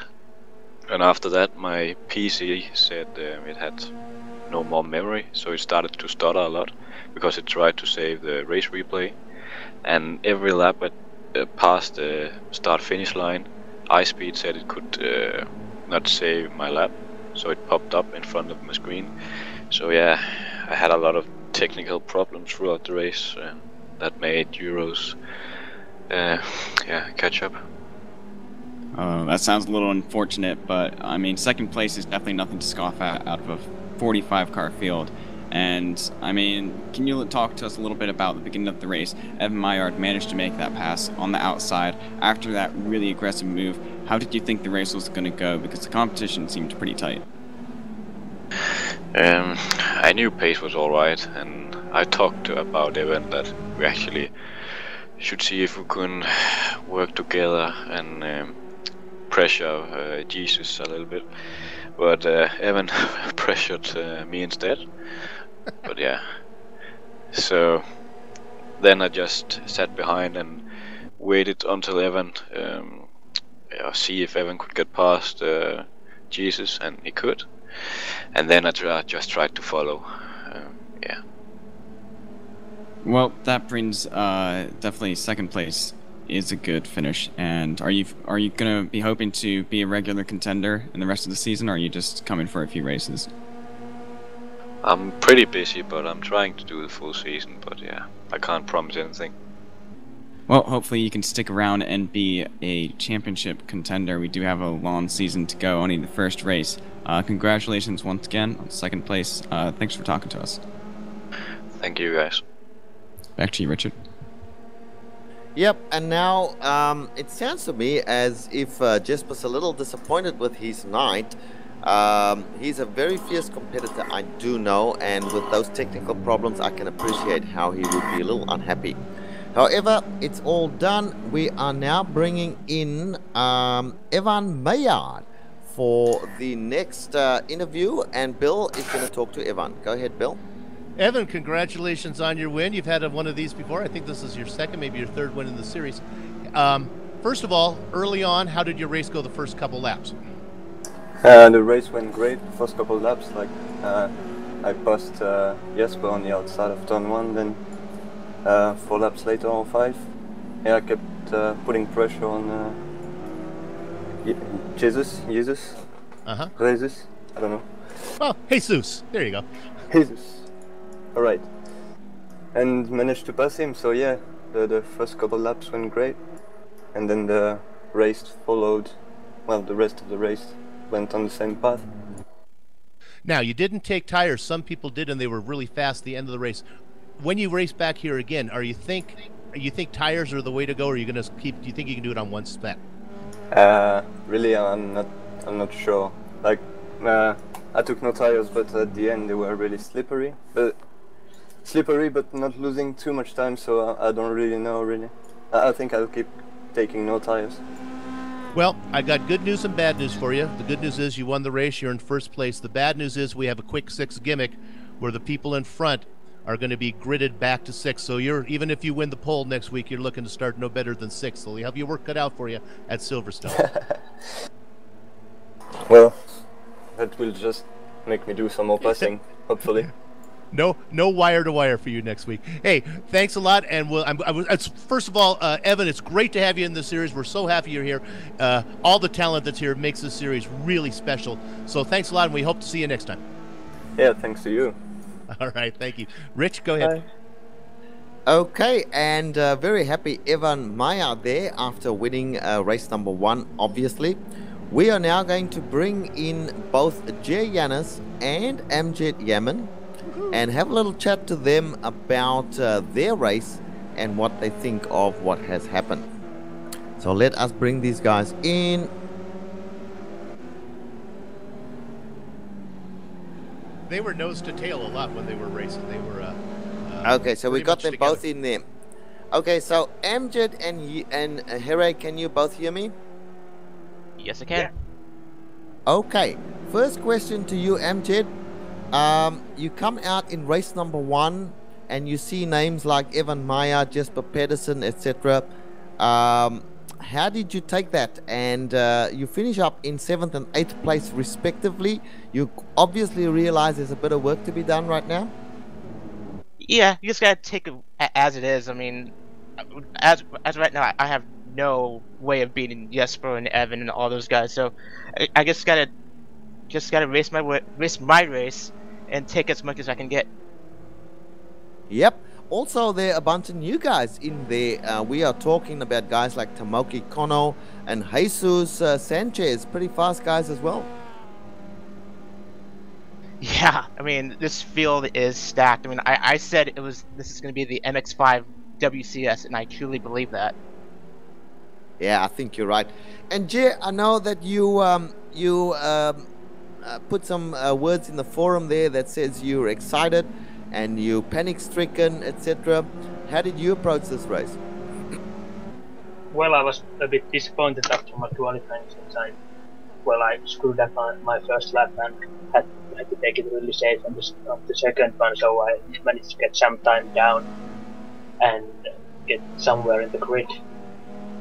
And after that, my PC said it had no more memory, so it started to stutter a lot, because it tried to save the race replay. And every lap past the start-finish line, iSpeed said it could not save my lap, so it popped up in front of my screen. So yeah, I had a lot of technical problems throughout the race, and that made Euros catch up. That sounds a little unfortunate, but I mean, second place is definitely nothing to scoff at out of a 45-car field. And I mean, can you talk to us a little bit about the beginning of the race? Evan Maillard managed to make that pass on the outside after that really aggressive move. How did you think the race was going to go? Because the competition seemed pretty tight. I knew pace was alright, and I talked about Evan that we actually should see if we can work together and pressure Jesus a little bit. But Evan pressured me instead. But yeah, so then I just sat behind and waited until Evan, see if Evan could get past Jesus, and he could. And then I just tried to follow. Well, that brings definitely second place is a good finish. And are you going to be hoping to be a regular contender in the rest of the season, or are you just coming for a few races? I'm pretty busy, but I'm trying to do the full season. But yeah, I can't promise anything. Well, hopefully you can stick around and be a championship contender. We do have a long season to go, only the first race. Congratulations once again on second place. Thanks for talking to us. Thank you, guys. Back to you, Richard. Yep, and now it sounds to me as if Jesper's a little disappointed with his night. He's a very fierce competitor, I do know, and with those technical problems, I can appreciate how he would be a little unhappy. However, it's all done. We are now bringing in Evan Maillard for the next interview, and Bill is going to talk to Evan. Go ahead, Bill. Evan, congratulations on your win. You've had one of these before. I think this is your second, maybe your third win in the series. First of all, early on, how did your race go the first couple laps? The race went great. First couple laps, like I passed Jesper on the outside of turn 1, then 4 laps later or 5, yeah, I kept putting pressure on Jesus, Jesus, I don't know. Oh, Jesus, there you go. Jesus, alright, and managed to pass him, so yeah, the first couple laps went great, and then the race followed, well, the rest of the race went on the same path. Now, you didn't take tires. Some people did, and they were really fast at the end of the race. When you race back here again, you think tires are the way to go, or are you going to keep? Do you think you can do it on one spec? Really, I'm not sure. Like, I took no tires, but at the end they were really slippery. But not losing too much time. So I don't really know. Really, I think I'll keep taking no tires. Well, I got good news and bad news for you. The good news is you won the race. You're in first place. The bad news is we have a quick 6 gimmick where the people in front are going to be gridded back to 6. So even if you win the pole next week, you're looking to start no better than 6. So you have your work cut out for you at Silverstone. Well, that will just make me do some more passing, hopefully. No wire to wire for you next week. Hey, thanks a lot. And first of all, Evan, it's great to have you in the series. We're so happy you're here. All the talent that's here makes this series really special. So thanks a lot, and we hope to see you next time. Yeah, thanks to you. All right, thank you. Rich, go ahead. Bye. Okay, and very happy Evan Maillard there after winning race number 1, obviously. We are now going to bring in both Jay Yanis and Amjad Yaman and have a little chat to them about their race and what they think of what has happened. So let us bring these guys in. They were nose to tail a lot when they were racing. They were okay, so we got them together. Both in there. Okay, so Amjad and Here, can you both hear me? Yes, I can. Yeah. Okay, first question to you, Amjad. You come out in race number 1 and you see names like Evan Maillard, Jesper Pedersen, etc. How did you take that? And you finish up in 7th and 8th place respectively. You obviously realize there's a bit of work to be done right now. Yeah, you just gotta take it as it is. I mean, as right now, I have no way of beating Jesper and Evan and all those guys. So I just gotta race my race and take as much as I can get. Yep. Also, there are a bunch of new guys in there. We are talking about guys like Tomoki Kono and Jesus Sanchez. Pretty fast guys as well. Yeah, I mean, this field is stacked. I mean, I said this is going to be the MX-5 WCS, and I truly believe that. Yeah, I think you're right. And Jay, I know that you put some words in the forum there that says you're excited and you panic-stricken, etc. How did you approach this race? Well, I was a bit disappointed after my qualifying since I screwed up on my first lap and had to take it really safe on the second one, so I managed to get some time down and get somewhere in the grid.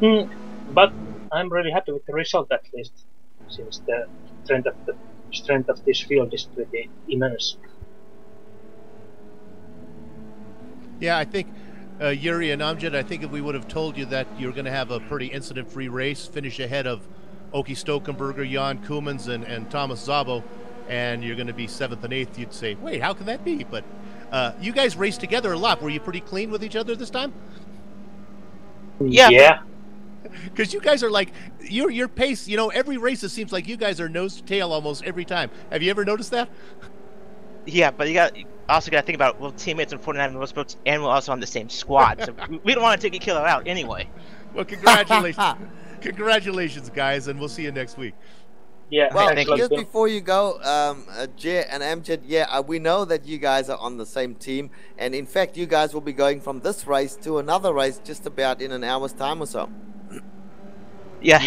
But I'm really happy with the result, at least, since the strength of this field is pretty immense. Yeah, I think Yuri and Amjad, I think if we would have told you that you're going to have a pretty incident-free race, finish ahead of Oki Stokenberger, Jan Koemans, and Thomas Szabo, and you're going to be 7th and 8th, you'd say, wait, how can that be? But you guys raced together a lot. Were you pretty clean with each other this time? Yeah. Because you guys are like, your pace, every race it seems like you guys are nose to tail almost every time. Have you ever noticed that? Yeah, but you also got to think about, well, teammates in 49 motorsports, and we're also on the same squad, so we don't want to take a killer out anyway. Well, congratulations. Congratulations, guys, and we'll see you next week. Yeah, Well, thanks, just Bill. before you go, Jay and Amjad, we know that you guys are on the same team, and in fact, you guys will be going from this race to another race just about in an hour's time or so. Yeah,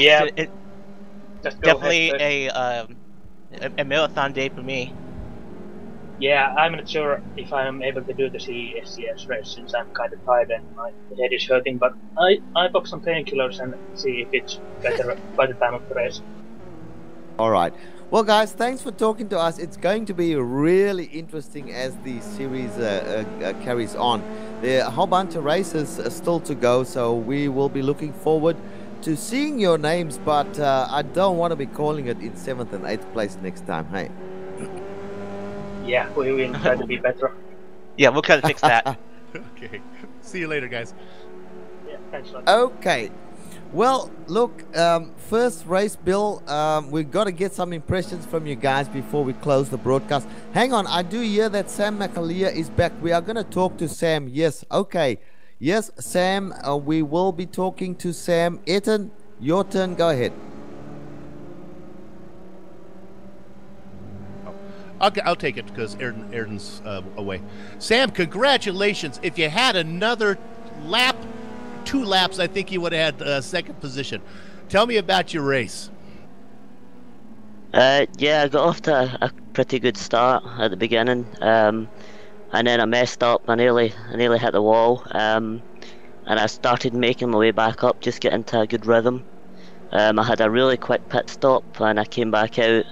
Just go definitely ahead. a marathon day for me. Yeah, I'm not sure if I'm able to do the CSCS race since I'm kind of tired and my head is hurting, but I pop some painkillers and see if it's better by the time of the race. All right. Well, guys, thanks for talking to us. It's going to be really interesting as the series carries on. There are a whole bunch of races still to go, so we will be looking forward to seeing your names, but I don't want to be calling it in 7th and 8th place next time, hey? Yeah, we will try to be better. Yeah, we'll kind of fix that. Okay. See you later, guys. Yeah, thanks a lot. Okay. Well, look, first race, Bill, we've got to get some impressions from you guys before we close the broadcast. Hang on, I do hear that Sam McAleer is back. We are going to talk to Sam. Yes, okay. Yes, Sam, we will be talking to Sam. Etan, your turn. Go ahead. I'll take it because Ayrton's away. Sam, congratulations. If you had another lap, 2 laps, I think you would have had second position. Tell me about your race. Yeah, I got off to a pretty good start at the beginning, and then I messed up. I nearly hit the wall, and I started making my way back up, just getting into a good rhythm. I had a really quick pit stop, and I came back out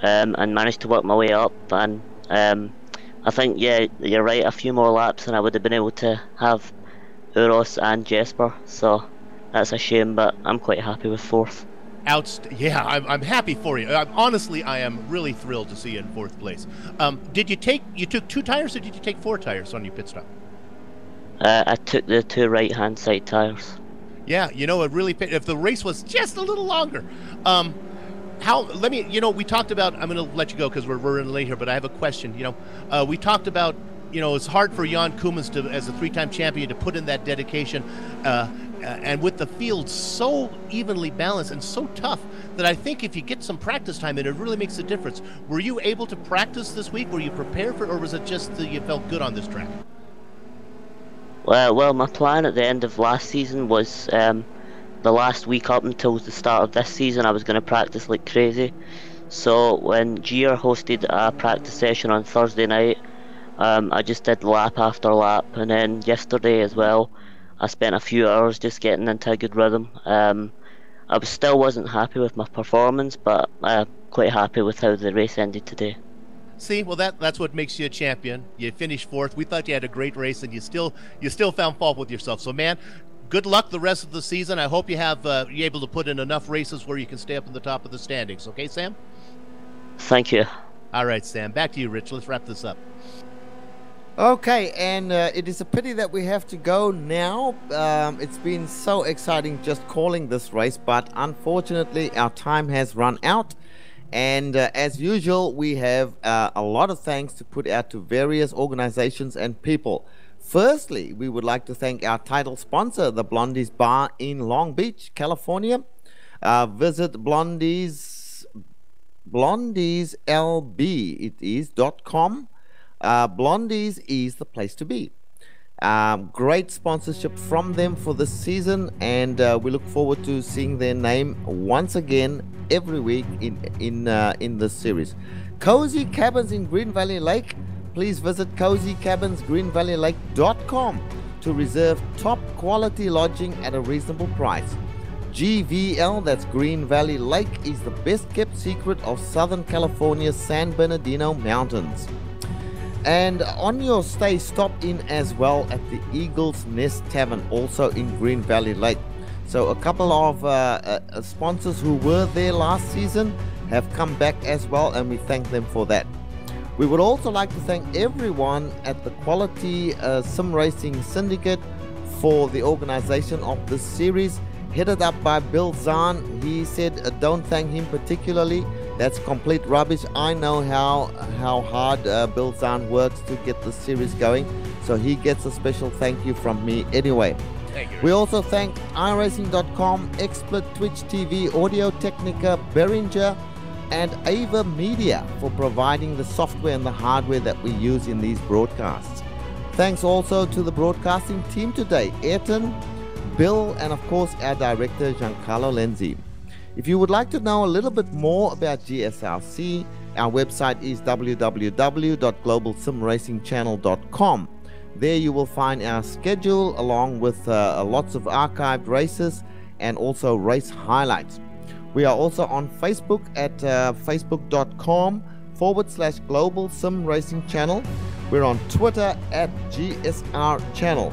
and managed to work my way up. And I think, yeah, you're right, a few more laps and I would have been able to have Uros and Jesper, so that's a shame, but I'm quite happy with 4th. Yeah, I'm happy for you. Honestly, I am really thrilled to see you in 4th place. You took 2 tires, or did you take 4 tires on your pit stop? I took the 2 right-hand side tires. Yeah, it really, if the race was just a little longer. We talked about, I'm going to let you go because we're running late here, but I have a question. We talked about, it's hard for Jan Koemans as a 3-time champion to put in that dedication, and with the field so evenly balanced and so tough that I think if you get some practice time in, it really makes a difference. Were you able to practice this week? Were you prepared for it, or was it just that you felt good on this track? Well, my plan at the end of last season was the last week up until the start of this season I was going to practice like crazy. So when Gier hosted a practice session on Thursday night, I just did lap after lap, and then yesterday as well I spent a few hours just getting into a good rhythm. I still wasn't happy with my performance, but quite happy with how the race ended today. See, well, that's what makes you a champion. You finished 4th. We thought you had a great race, and you still found fault with yourself. So, man, good luck the rest of the season. I hope you're able to put in enough races where you can stay up in the top of the standings. Okay, Sam? Thank you. All right, Sam. Back to you, Rich. Let's wrap this up. Okay, and it is a pity that we have to go now. It's been so exciting just calling this race, but unfortunately our time has run out. And as usual, we have a lot of thanks to put out to various organizations and people. Firstly, we would like to thank our title sponsor, the Blondies Bar in Long Beach, California. Visit Blondies LB.com. Blondies is the place to be. Great sponsorship from them for this season, and we look forward to seeing their name once again every week in this series. Cozy Cabins in Green Valley Lake. Please visit cozycabinsgreenvalleylake.com to reserve top quality lodging at a reasonable price. GVL, that's Green Valley Lake, is the best kept secret of Southern California's San Bernardino Mountains. And on your stay, stop in as well at the Eagle's Nest Tavern, also in Green Valley Lake. So a couple of sponsors who were there last season have come back as well, and we thank them for that. We would also like to thank everyone at the Quality Sim Racing Syndicate for the organization of this series, headed up by Bill Zahn. He said don't thank him particularly. That's complete rubbish. I know how hard Bill Zahn works to get the series going, so he gets a special thank you from me anyway. Thank you. We also thank iRacing.com, XSplit, Twitch TV, Audio Technica, Behringer, and Ava Media for providing the software and the hardware that we use in these broadcasts. Thanks also to the broadcasting team today, Ayrton, Bill, and of course our director, Giancarlo Lenzi. If you would like to know a little bit more about GSRC, our website is www.globalsimracingchannel.com. There you will find our schedule along with lots of archived races and also race highlights. We are also on Facebook at facebook.com/Global Sim Racing Channel. We're on Twitter at GSR Channel.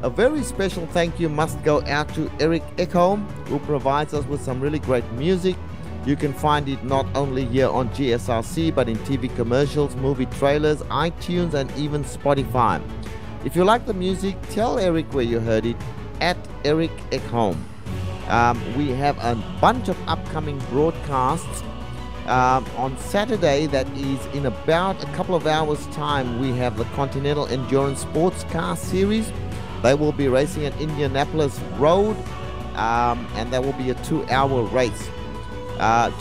A very special thank you must go out to Eric Ekholm, who provides us with some really great music. You can find it not only here on GSRC, but in TV commercials, movie trailers, iTunes, and even Spotify. If you like the music, tell Eric where you heard it, at Eric Ekholm. We have a bunch of upcoming broadcasts. On Saturday, that is in about a couple of hours time, we have the Continental Endurance Sports Car Series. They will be racing at Indianapolis Road, and that will be a 2-hour race.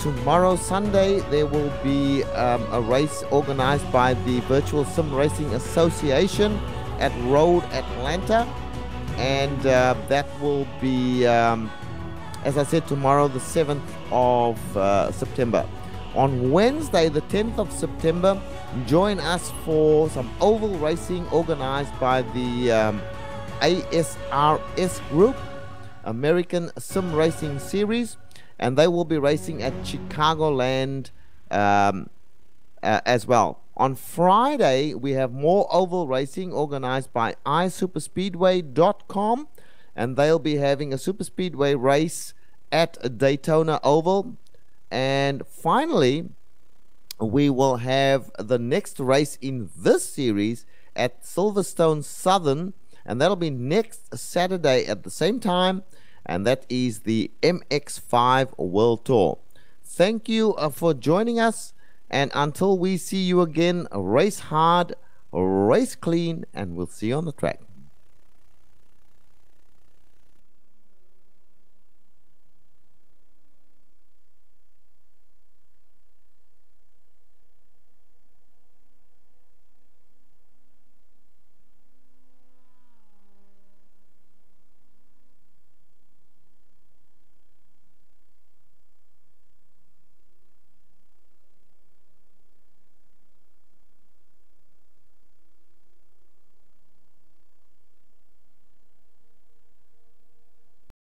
Tomorrow, Sunday, there will be a race organized by the Virtual Sim Racing Association at Road Atlanta, and that will be, as I said, tomorrow, the 7th of September. On Wednesday, the 10th of September, join us for some oval racing organized by the ASRS Group, American Sim Racing Series, and they will be racing at Chicagoland as well. On Friday, we have more oval racing organized by iSuperspeedway.com, and they'll be having a superspeedway race at Daytona Oval. And finally, we will have the next race in this series at Silverstone Southern, and that'll be next Saturday at the same time, and that is the MX-5 World Tour. Thank you for joining us, and until we see you again, race hard, race clean, and we'll see you on the track.